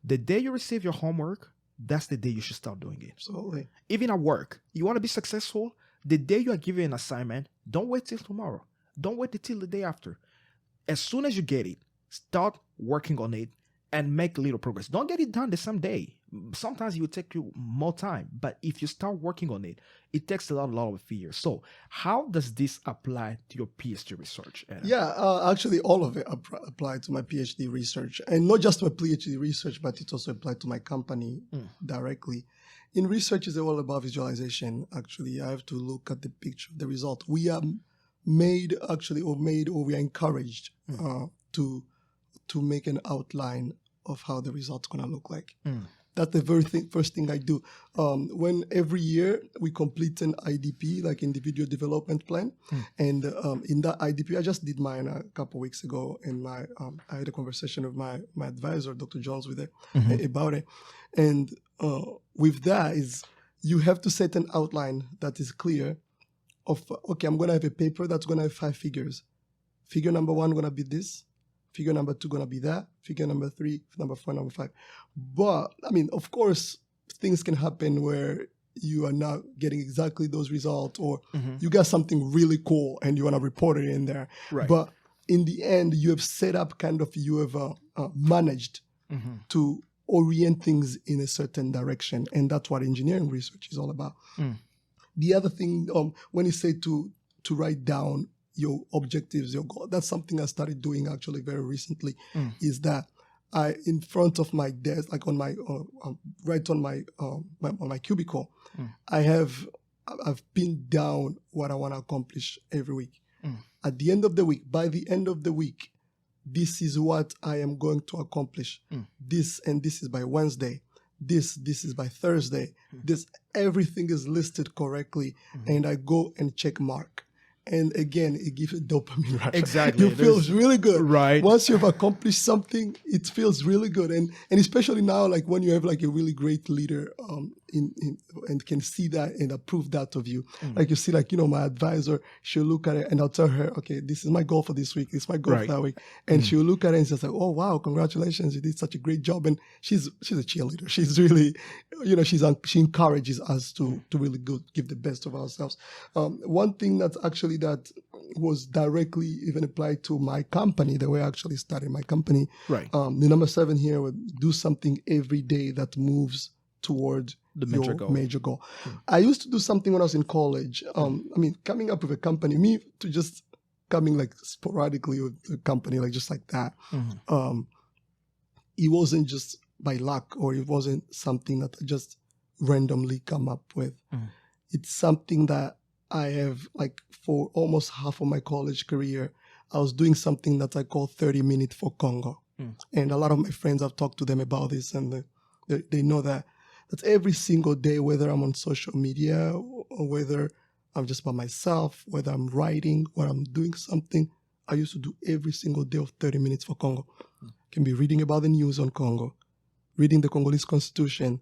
the day you receive your homework, that's the day you should start doing it. Absolutely. Even at work, you want to be successful, the day you are given an assignment, don't wait till tomorrow. Don't wait until the day after. As soon as you get it, start working on it and make little progress. Don't get it done the same day. Sometimes it will take you more time. But if you start working on it, it takes a lot of fear. So how does this apply to your PhD research, Adam? Yeah, actually all of it applied to my PhD research. And not just my PhD research, but it also applied to my company directly. In research, it's all about visualization. Actually, I have to look at the picture, the result. We are we are encouraged to make an outline of how the result's going to look like. That's the very first thing I do. When every year we complete an IDP, like individual development plan, and in that IDP, I just did mine a couple weeks ago, and I had a conversation with my advisor, Dr. Jones, about it. And with that is you have to set an outline that is clear of, okay, I'm going to have a paper that's going to have 5 figures. Figure number 1 going to be this. Figure number 2 going to be that. Figure number 3, number 4, number 5. But, of course, things can happen where you are not getting exactly those results, or you got something really cool and you want to report it in there. Right. But in the end, you have set up you have managed to orient things in a certain direction. And that's what engineering research is all about. The other thing, when you say to write down your objectives, your goal, that's something I started doing actually very recently, is that in front of my desk, like on my right on my cubicle, I've pinned down what I want to accomplish every week. At the end of the week, by the end of the week, this is what I am going to accomplish. This is by Wednesday. This is by Thursday. Everything is listed correctly, and I go and check mark. And again, it gives a dopamine rush. Exactly. It feels really good. Right. Once you've accomplished something, it feels really good. And especially now, like when you have like a really great leader and can see that and approve that of you. Like you see, like, my advisor, she'll look at it and I'll tell her, okay, this is my goal for this week. This is my goal for that week. And she'll look at it and she's like, oh, wow, congratulations. You did such a great job. And she's a cheerleader. She's really, she encourages us to really give the best of ourselves. One thing that was directly even applied to my company, the way I actually started my company. Right. The number 7 here would do something every day that moves toward the major goal. I used to do something when I was in college. Coming up with a company, just coming like sporadically with a company, like just like that. It wasn't just by luck, or it wasn't something that I just randomly come up with. It's something that I have, like, for almost half of my college career, I was doing something that I call 30 minutes for Congo. And a lot of my friends, I've talked to them about this, and they know that that's every single day, whether I'm on social media or whether I'm just by myself, whether I'm writing or I'm doing something, I used to do every single day of 30 minutes for Congo. Can be reading about the news on Congo, reading the Congolese constitution,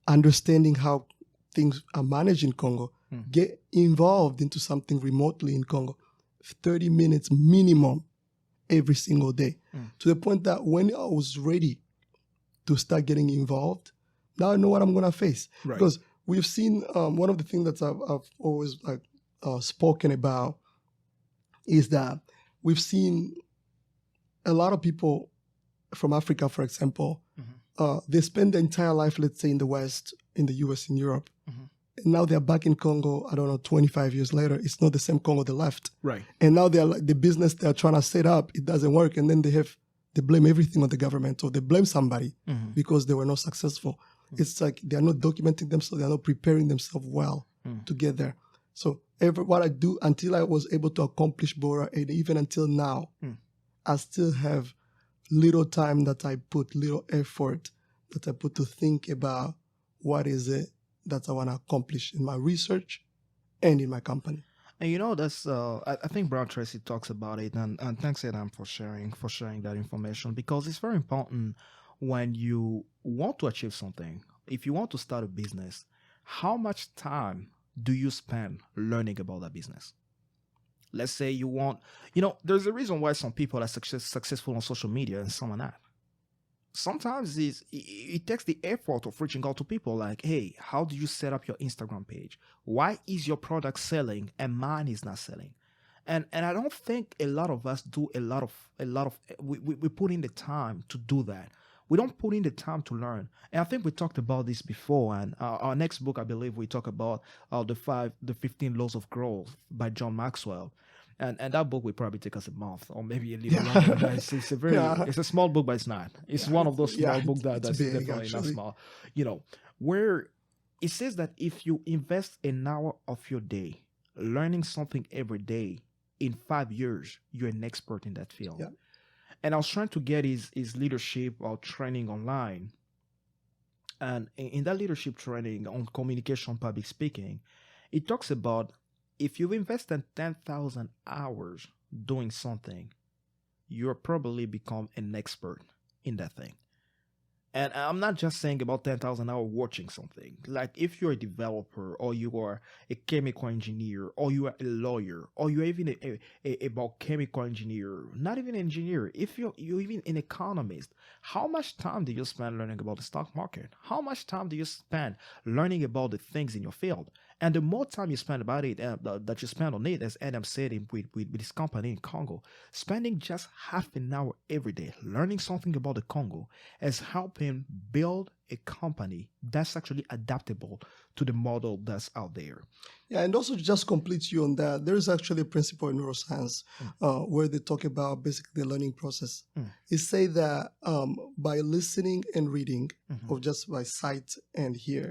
understanding how things are managed in Congo, get involved into something remotely in Congo. 30 minutes minimum every single day. To the point that when I was ready to start getting involved, now I know what I'm going to face. Right. Because we've seen, one of the things that I've always spoken about is that we've seen a lot of people from Africa, for example, they spend their entire life, let's say, in the West, in the US, in Europe. And now they're back in Congo, 25 years later. It's not the same Congo they left. Right. And now they're like, the business they're trying to set up, it doesn't work. And then they blame everything on the government, or they blame somebody because they were not successful. It's like they're not documenting themselves, they're not preparing themselves well to get there. So what I do until I was able to accomplish Bora, and even until now, I still have little time that I put, little effort that I put to think about what is it that I want to accomplish in my research and in my company. And that's I think Brown Tracy talks about it, and thanks Adam for sharing that information, because it's very important when you want to achieve something. If you want to start a business, how much time do you spend learning about that business? Let's say you want, there's a reason why some people are successful on social media and some are not. Sometimes it takes the effort of reaching out to people like, hey, how do you set up your Instagram page? Why is your product selling and mine is not selling? And I don't think a lot of us do we put in the time to do that. We don't put in the time to learn. And I think we talked about this before. And our next book, I believe, we talk about the 15 Laws of Growth by John Maxwell. And that book will probably take us a month or maybe a little longer. But it's a small book, but it's not. It's one of those small books that's big, definitely actually not small. Where it says that if you invest an hour of your day learning something every day, in 5 years, you're an expert in that field. Yeah. And I was trying to get his leadership or training online. And in that leadership training on communication, public speaking, it talks about if you've invested 10,000 hours doing something, you're probably become an expert in that thing. And I'm not just saying about 10,000 hours watching something. Like if you're a developer, or you are a chemical engineer, or you are a lawyer, or you're even a biochemical engineer, not even an engineer, if you're even an economist, how much time do you spend learning about the stock market? How much time do you spend learning about the things in your field? And the more time you spend about it, that you spend on it, as Adam said with his company in Congo, spending just half an hour every day learning something about the Congo is helping can build a company that's actually adaptable to the model that's out there. Yeah, and also just complete you on that, there's actually a principle in neuroscience where they talk about basically the learning process. They say that by listening and reading, or just by sight and hear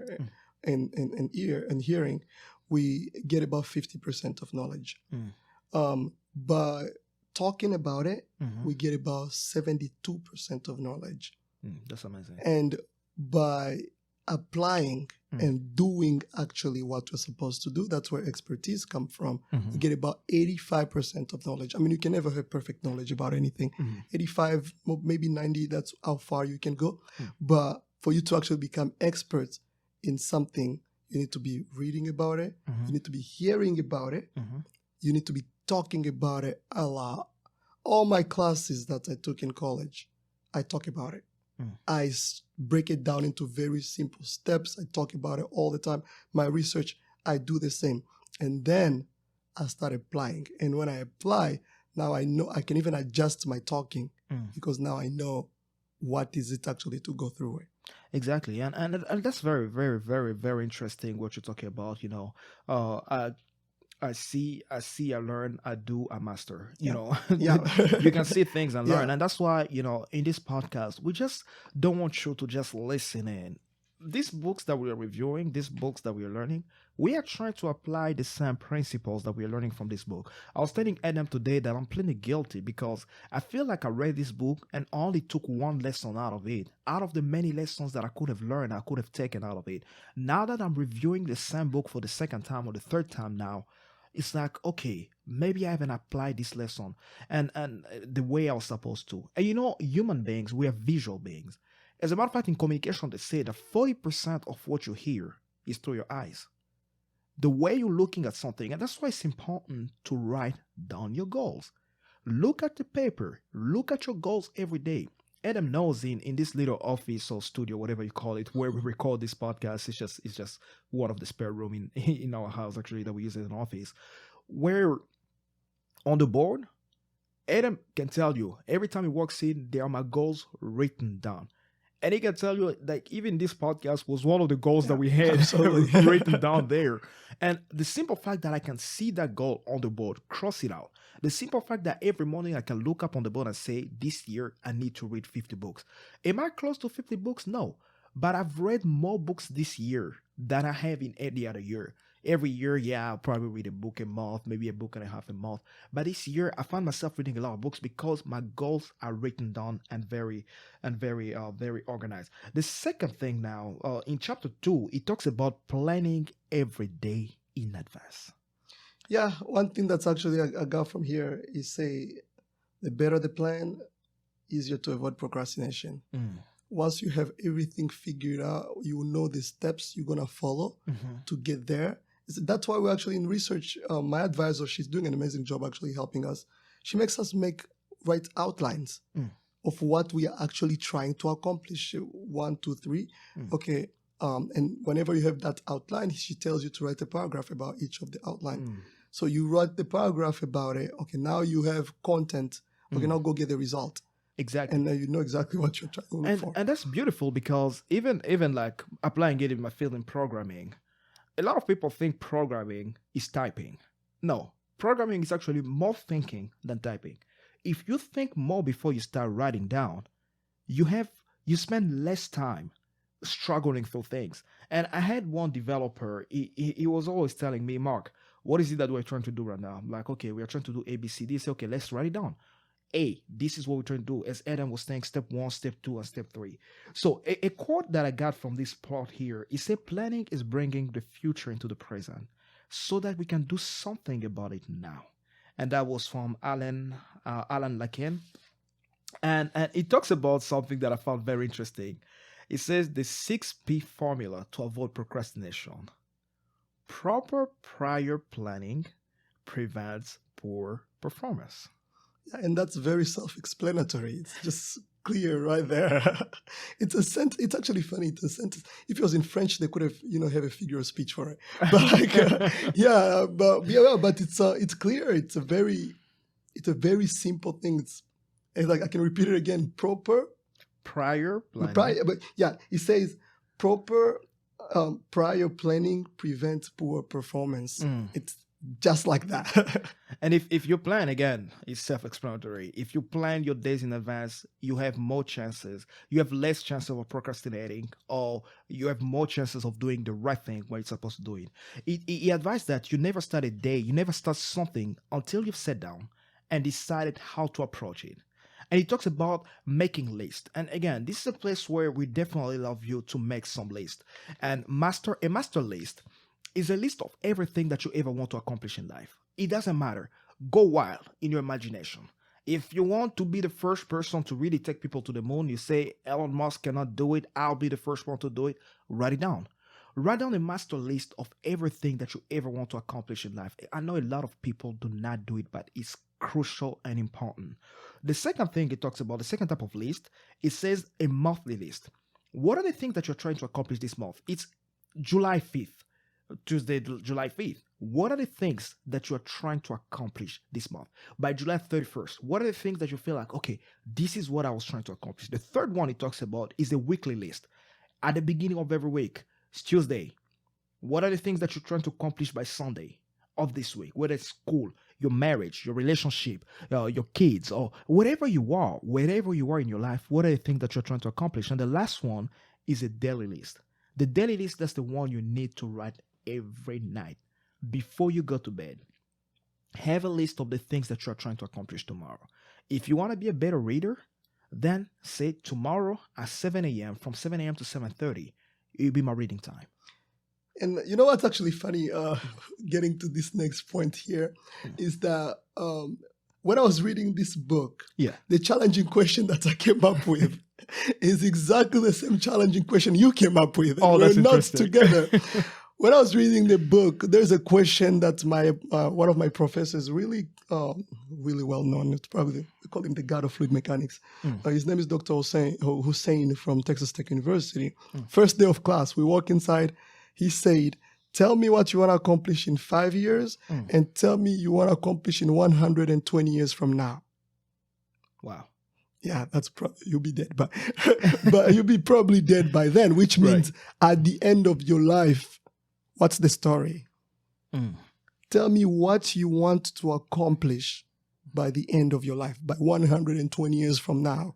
and ear and hearing, we get about 50% of knowledge. By talking about it, we get about 72% of knowledge. That's amazing. And by applying and doing actually what we're supposed to do, that's where expertise comes from. You get about 85% of knowledge. I mean, you can never have perfect knowledge about anything. 85, maybe 90, that's how far you can go. But for you to actually become experts in something, you need to be reading about it. You need to be hearing about it. You need to be talking about it a lot. All my classes that I took in college, I talk about it. I break it down into very simple steps. I talk about it all the time. My research, I do the same. And then I start applying. And when I apply, now I know I can even adjust my talking because now I know what is it actually to go through it. Exactly. And that's very, very, very, very interesting what you're talking about. I see, I learn, I do, I master. You know, you can see things and learn. And that's why, in this podcast, we just don't want you to just listen in. These books that we are reviewing, these books that we are learning, we are trying to apply the same principles that we are learning from this book. I was telling Adam today that I'm plenty guilty because I feel like I read this book and only took one lesson out of it. Out of the many lessons that I could have learned, I could have taken out of it. Now that I'm reviewing the same book for the second time or the third time now, it's like, okay, maybe I haven't applied this lesson and the way I was supposed to. And human beings, we are visual beings. As a matter of fact, in communication, they say that 40% of what you hear is through your eyes. The way you're looking at something, and that's why it's important to write down your goals. Look at the paper. Look at your goals every day. Adam knows in this little office or studio, whatever you call it, where we record this podcast, it's just one of the spare room in our house, actually, that we use as an office. Where on the board, Adam can tell you, every time he walks in, there are my goals written down. And he can tell you that even this podcast was one of the goals that we had written down there. And the simple fact that I can see that goal on the board, cross it out. The simple fact that every morning I can look up on the board and say, this year I need to read 50 books. Am I close to 50 books? No. But I've read more books this year than I have in any other year. Every year, I'll probably read a book a month, maybe a book and a half a month. But this year, I find myself reading a lot of books because my goals are written down and very organized. The second thing now, in chapter 2, it talks about planning every day in advance. Yeah, one thing that's actually I got from here is say, the better the plan, easier to avoid procrastination. Once you have everything figured out, you know the steps you're going to follow to get there. That's why we're actually in research. My advisor, she's doing an amazing job actually helping us. She makes us write outlines of what we are actually trying to accomplish. 1, 2, 3. Okay. And whenever you have that outline, she tells you to write a paragraph about each of the outline. So you write the paragraph about it. Okay, now you have content. Okay, now go get the result. Exactly. And then you know exactly what you're trying to look for. And that's beautiful because even like applying it in my field in programming, a lot of people think programming is typing. No, programming is actually more thinking than typing. If you think more before you start writing down, you spend less time struggling through things. And I had one developer, he was always telling me, Mark, what is it that we're trying to do right now? I'm like, okay, we're trying to do A, B, C, D. Say, okay, let's write it down. A, this is what we're trying to do. As Adam was saying, step 1, step 2, and step 3. So a quote that I got from this plot here is say planning is bringing the future into the present so that we can do something about it now. And that was from Alan Lacan. And it talks about something that I found very interesting. It says the 6P formula to avoid procrastination. Proper prior planning prevents poor performance. And that's very self-explanatory. It's just clear right there. It's a sentence. It's actually funny. It's a sentence. If it was in French, they could have, have a figure of speech for it. But but it's clear. It's a very simple thing. It's like I can repeat it again. Proper prior planning. But yeah, it says proper prior planning prevents poor performance. It's just like that. And if you plan, again, it's self-explanatory. If you plan your days in advance, you have more chances. You have less chances of procrastinating, or you have more chances of doing the right thing when you're supposed to do it. He advised that you never start a day, you never start something until you've sat down and decided how to approach it. And he talks about making lists. And again, this is a place where we definitely love you to make some list. And a master list is a list of everything that you ever want to accomplish in life. It doesn't matter. Go wild in your imagination. If you want to be the first person to really take people to the moon, you say Elon Musk cannot do it, I'll be the first one to do it. Write it down. Write down a master list of everything that you ever want to accomplish in life. I know a lot of people do not do it, but it's crucial and important. The second thing it talks about, the second type of list, it says a monthly list. What are the things that you're trying to accomplish this month? It's July 5th, Tuesday, July 5th. What are the things that you're trying to accomplish this month? By July 31st, what are the things that you feel like, okay, this is what I was trying to accomplish? The third one it talks about is a weekly list. At the beginning of every week, it's Tuesday. What are the things that you're trying to accomplish by Sunday of this week? Whether it's school, your marriage, your relationship, your kids, or wherever you are in your life, what are the things that you're trying to accomplish? And the last one is a daily list. The daily list, that's the one you need to write every night before you go to bed. Have a list of the things that you're trying to accomplish tomorrow. If you want to be a better reader, then say tomorrow at 7 a.m., from 7 a.m. to 7:30, it'll be my reading time. And you know what's actually funny, getting to this next point here, is that when I was reading this book, the challenging question that I came up with is exactly the same challenging question you came up with. Oh, that's interesting. Together. When I was reading the book, there's a question that my one of my professors, really well known, it's probably, we call him the god of fluid mechanics. His name is Dr. Hussein from Texas Tech University. First day of class, we walk inside. He said, tell me what you want to accomplish in 5 years and tell me you want to accomplish in 120 years from now. Wow. Yeah, that's you'll be dead, but you'll be probably dead by then, which means at the end of your life, what's the story? Tell me what you want to accomplish by the end of your life, by 120 years from now.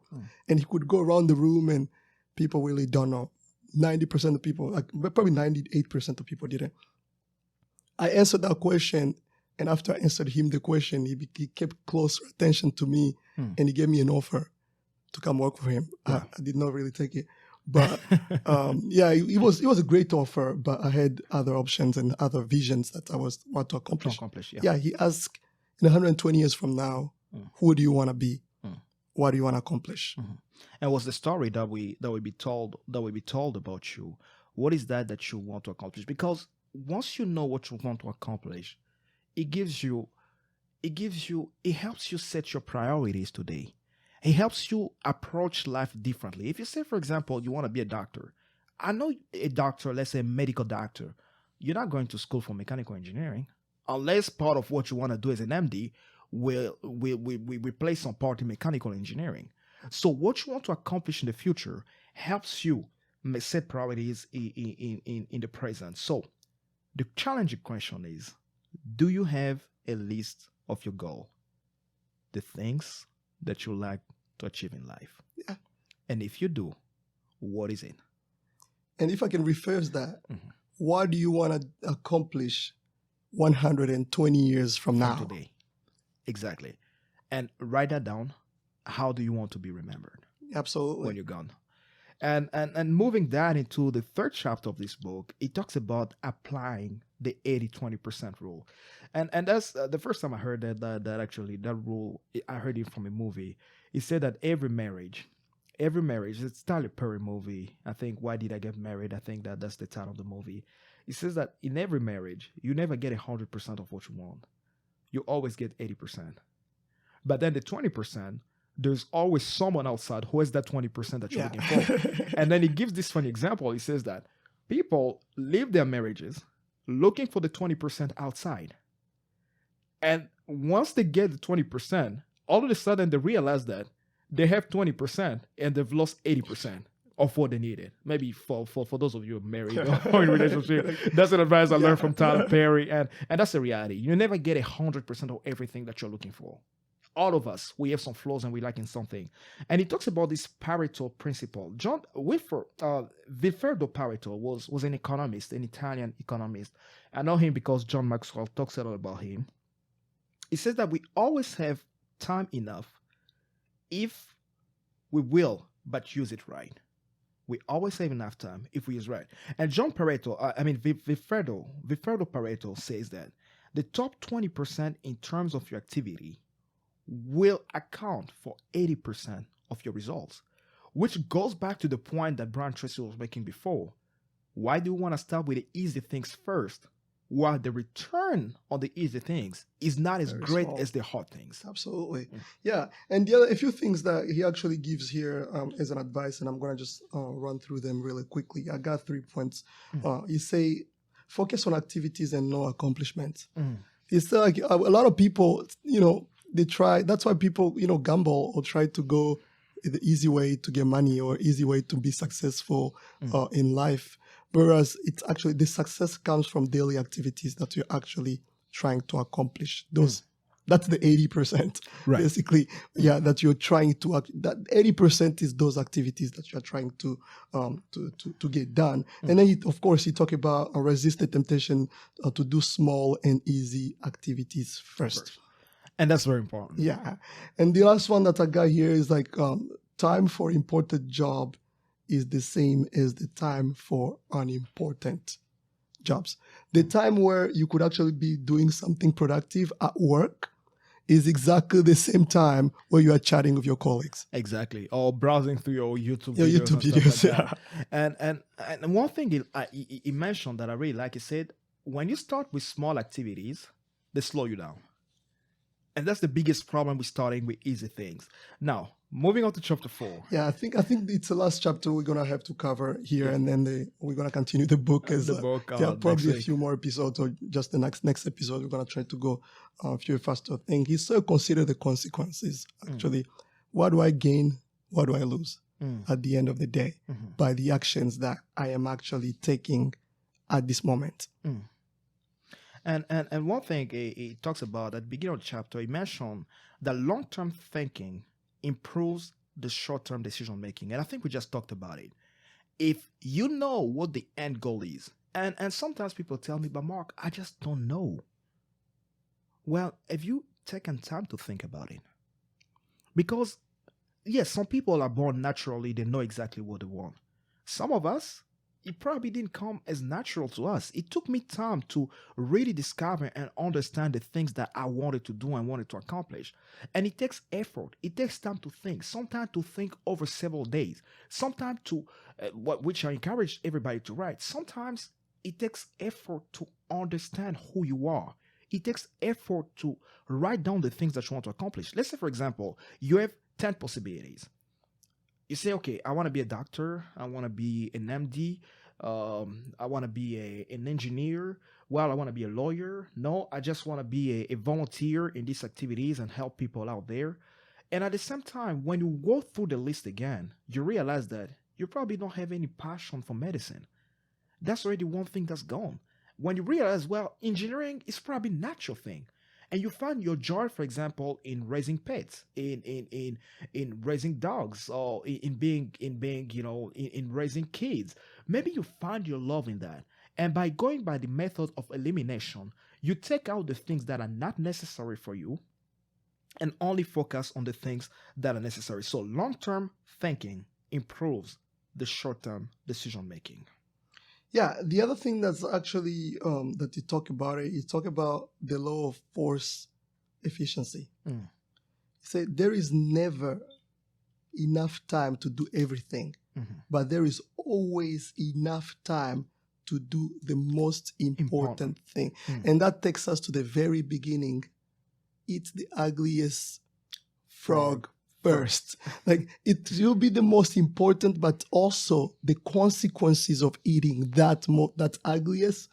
And he could go around the room and people really don't know. 90% of people, probably 98% of people didn't. I answered that question, and after I answered him the question, he kept close attention to me, and he gave me an offer to come work for him. I did not really take it. But it was a great offer, but I had other options and other visions that I want to accomplish. He asked, in 120 years from now, who do you want to be? What do you want to accomplish? And what's the story that will be told about you? What is that you want to accomplish? Because once you know what you want to accomplish, it helps you set your priorities today. It helps you approach life differently. If you say, for example, you want to be a doctor, I know a doctor, let's say a medical doctor, you're not going to school for mechanical engineering unless part of what you want to do as an MD will replace some part in mechanical engineering. So what you want to accomplish in the future helps you set priorities in the present. So the challenging question is, do you have a list of your goal? The things that you like to achieve in life? Yeah. And if you do, what is it? And if I can rephrase that, what do you want to accomplish 120 years from now? Today. Exactly. And write that down. How do you want to be remembered? Absolutely. When you're gone. And moving that into the third chapter of this book, it talks about applying the 80-20% rule. And that's the first time I heard that rule, I heard it from a movie. It said that every marriage, it's Tyler Perry movie. I think, Why Did I Get Married? I think that's the title of the movie. It says that in every marriage, you never get 100% of what you want. You always get 80%. But then the 20%, there's always someone outside who has that 20% that you're looking for. And then he gives this funny example. He says that people leave their marriages looking for the 20% outside. And once they get the 20%, all of a sudden they realize that they have 20% and they've lost 80% of what they needed. Maybe for those of you who are married or in relationship, that's an advice I learned from Tyler Perry, and that's the reality. You never get 100% of everything that you're looking for. All of us, we have some flaws and we like in something. And he talks about this Pareto principle. Vilfredo Pareto was an economist, an Italian economist. I know him because John Maxwell talks a lot about him. He says that we always have time enough if we will, but use it right. We always have enough time if we use right. And Vilfredo Pareto says that the top 20% in terms of your activity will account for 80% of your results, which goes back to the point that Tracy was making before. Why do you want to start with the easy things first, while the return on the easy things is not as great as the hard things? Absolutely. Yeah. And the other, a few things that he actually gives here as an advice, and I'm going to just run through them really quickly. I got 3 points. You say, focus on activities and no accomplishments. It's like a lot of people, they try, that's why people, gamble or try to go the easy way to get money or easy way to be successful in life. Whereas it's actually, the success comes from daily activities that you're actually trying to accomplish. That's the 80%, basically. Yeah, that you're trying to, that 80% is those activities that you're trying to get done. And then, of course, you talk about resist the temptation to do small and easy activities first. And that's very important. Yeah. And the last one that I got here is like time for important job is the same as the time for unimportant jobs. The time where you could actually be doing something productive at work is exactly the same time where you are chatting with your colleagues. Exactly. Or browsing through your YouTube videos. Like and one thing he mentioned that I really like, he said, when you start with small activities, they slow you down. And that's the biggest problem with starting with easy things. Now, moving on to chapter 4. Yeah, I think it's the last chapter we're gonna have to cover here, and then we're gonna continue the book as probably a few more episodes, or just the next episode. We're gonna try to go a few faster things. He still consider the consequences. Actually, what do I gain? What do I lose at the end of the day by the actions that I am actually taking at this moment? And one thing he talks about at the beginning of the chapter, he mentioned that long-term thinking improves the short-term decision making. And I think we just talked about it. If you know what the end goal is, and sometimes people tell me, but Mark, I just don't know. Well, have you taken time to think about it? Because, yes, some people are born naturally, they know exactly what they want. Some of us, it probably didn't come as natural to us. It took me time to really discover and understand the things that I wanted to do and wanted to accomplish. And it takes effort. It takes time to think. Sometimes to think over several days. Sometimes to, which I encourage everybody to write. Sometimes it takes effort to understand who you are. It takes effort to write down the things that you want to accomplish. Let's say, for example, you have 10 possibilities. You say, okay, I want to be a doctor. I want to be an MD. I want to be an engineer. Well, I want to be a lawyer. No, I just want to be a volunteer in these activities and help people out there. And at the same time, when you go through the list again, you realize that you probably don't have any passion for medicine. That's already one thing that's gone. When you realize, well, engineering is probably a natural thing. And you find your joy, for example, in raising pets, in raising dogs, or in raising kids. Maybe you find your love in that. And by going by the method of elimination, you take out the things that are not necessary for you and only focus on the things that are necessary. So long-term thinking improves the short-term decision making. Yeah, the other thing that's actually that you talk about the law of force efficiency. You say there is never enough time to do everything, but there is always enough time to do the most important thing. And that takes us to the very beginning. Eat the ugliest frog first. Like, it will be the most important, but also the consequences of eating that ugliest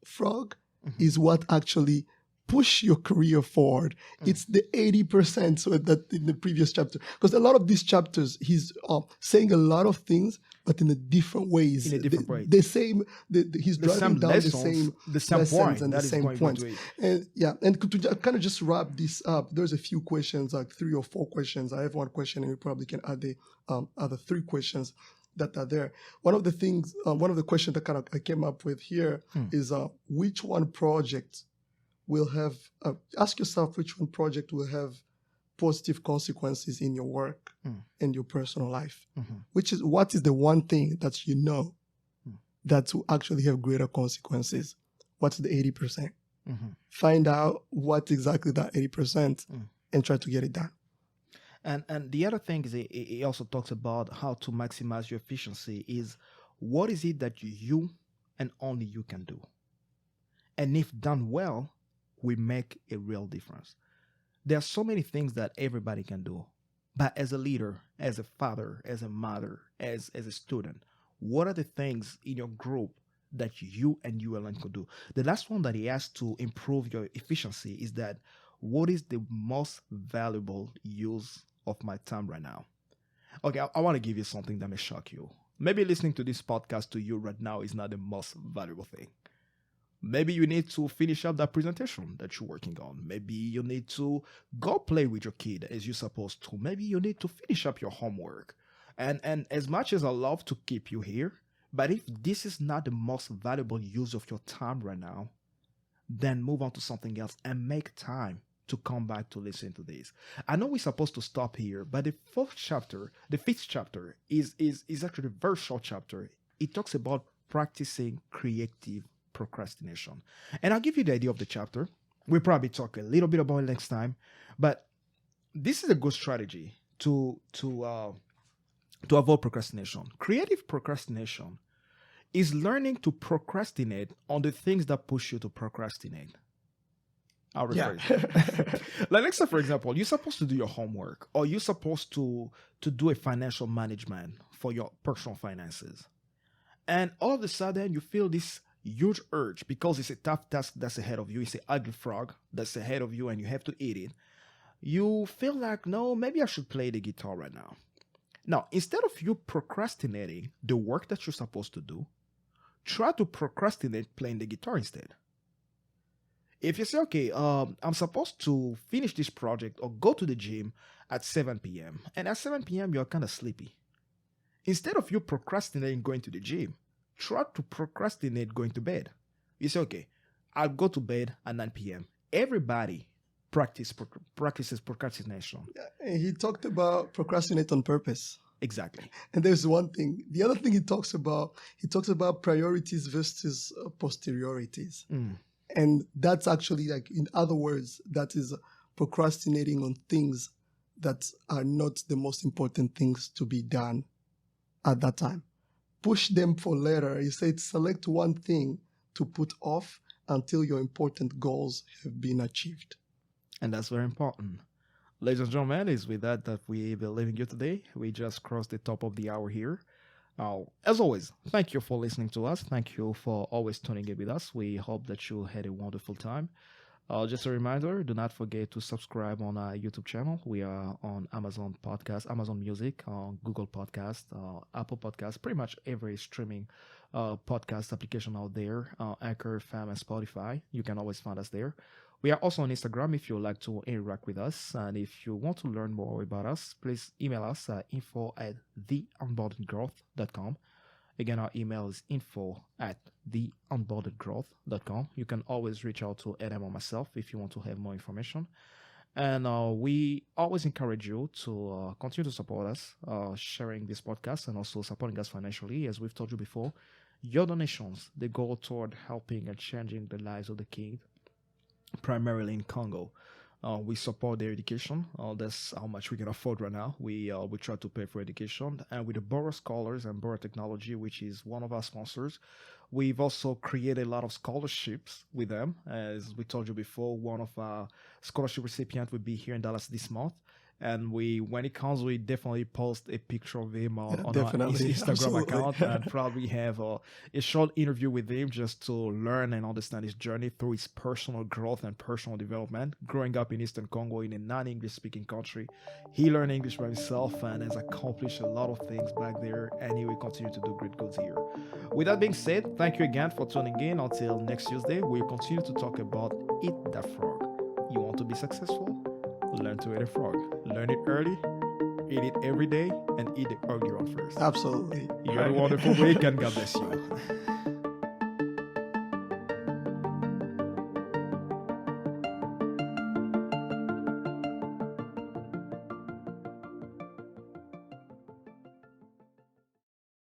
frog is what actually push your career forward. It's the 80%. So that in the previous chapter, because a lot of these chapters, he's saying a lot of things, but in a different ways. In a different way. The same. He's The driving same down lessons, the same point lessons and that the is same going points. into it. And yeah, and to kind of just wrap this up, there's a few questions, like 3 or 4 questions. I have one question, and we probably can add the other 3 questions that are there. One of the questions that kind of I came up with here is which one project will have, ask yourself which one project will have positive consequences in your work and your personal life. What is the one thing that you know that will actually have greater consequences? What's the 80%? Find out what exactly that 80% and try to get it done. And the other thing is it also talks about how to maximize your efficiency is what is it that you and only you can do. And if done well, we make a real difference. There are so many things that everybody can do. But as a leader, as a father, as a mother, as a student, what are the things in your group that you and you alone could do? The last one that he asked to improve your efficiency is that what is the most valuable use of my time right now? Okay, I want to give you something that may shock you. Maybe listening to this podcast to you right now is not the most valuable thing. Maybe you need to finish up that presentation that you're working on. Maybe you need to go play with your kid as you're supposed to. Maybe you need to finish up your homework. And as much as I love to keep you here, but if this is not the most valuable use of your time right now, then move on to something else and make time to come back to listen to this. I know we're supposed to stop here, but the fifth chapter is actually a very short chapter. It talks about practicing creative procrastination. And I'll give you the idea of the chapter. We'll probably talk a little bit about it next time, but this is a good strategy to avoid procrastination. Creative procrastination is learning to procrastinate on the things that push you to procrastinate. I'll rephrase it. Like let's say, for example, you're supposed to do your homework or you're supposed to do a financial management for your personal finances. And all of a sudden you feel this huge urge because it's a tough task that's ahead of you. It's an ugly frog that's ahead of you and you have to eat it. You feel like, no, maybe I should play the guitar right now. Now, instead of you procrastinating the work that you're supposed to do, try to procrastinate playing the guitar instead. If you say, okay, I'm supposed to finish this project or go to the gym at 7 p.m. and at 7 p.m. you're kind of sleepy. Instead of you procrastinating going to the gym, try to procrastinate going to bed. You say, okay, I'll go to bed at 9 p.m. Everybody practices procrastination. Yeah, and he talked about procrastinate on purpose. Exactly. And there's one thing. The other thing he talks about priorities versus posteriorities. And that's actually, like, in other words, that is procrastinating on things that are not the most important things to be done at that time. Push them for later. He said select one thing to put off until your important goals have been achieved. And that's very important. Ladies and gentlemen, it's with that we will leaving you today. We just crossed the top of the hour here. As always, thank you for listening to us. Thank you for always tuning in with us. We hope that you had a wonderful time. Just a reminder, do not forget to subscribe on our YouTube channel. We are on Amazon Podcast, Amazon Music, on Google Podcast, Apple Podcast, pretty much every streaming podcast application out there, Anchor, FM, and Spotify. You can always find us there. We are also on Instagram if you would like to interact with us. And if you want to learn more about us, please email us at info@theunboundedgrowth.com. Again, our email is info@theunboundedgrowth.com. You can always reach out to Adam or myself if you want to have more information. And we always encourage you to continue to support us, sharing this podcast and also supporting us financially. As we've told you before, your donations, they go toward helping and changing the lives of the kids, primarily in Congo. We support their education. That's how much we can afford right now. We try to pay for education. And with the Borough Scholars and Borough Technology, which is one of our sponsors, we've also created a lot of scholarships with them. As we told you before, one of our scholarship recipients will be here in Dallas this month. And when it comes, we definitely post a picture of him on our definitely. Instagram Absolutely. account, and probably have a short interview with him just to learn and understand his journey through his personal growth and personal development. Growing up in Eastern Congo in a non-English speaking country, he learned English by himself and has accomplished a lot of things back there, and he will continue to do great goods here. With that being said, thank you again for tuning in. Until next Tuesday, we'll continue to talk about Eat That Frog. You want to be successful? Learn to eat a frog. Learn it early, eat it every day, and eat the ugly one first. Absolutely. You have a wonderful week, and God bless you.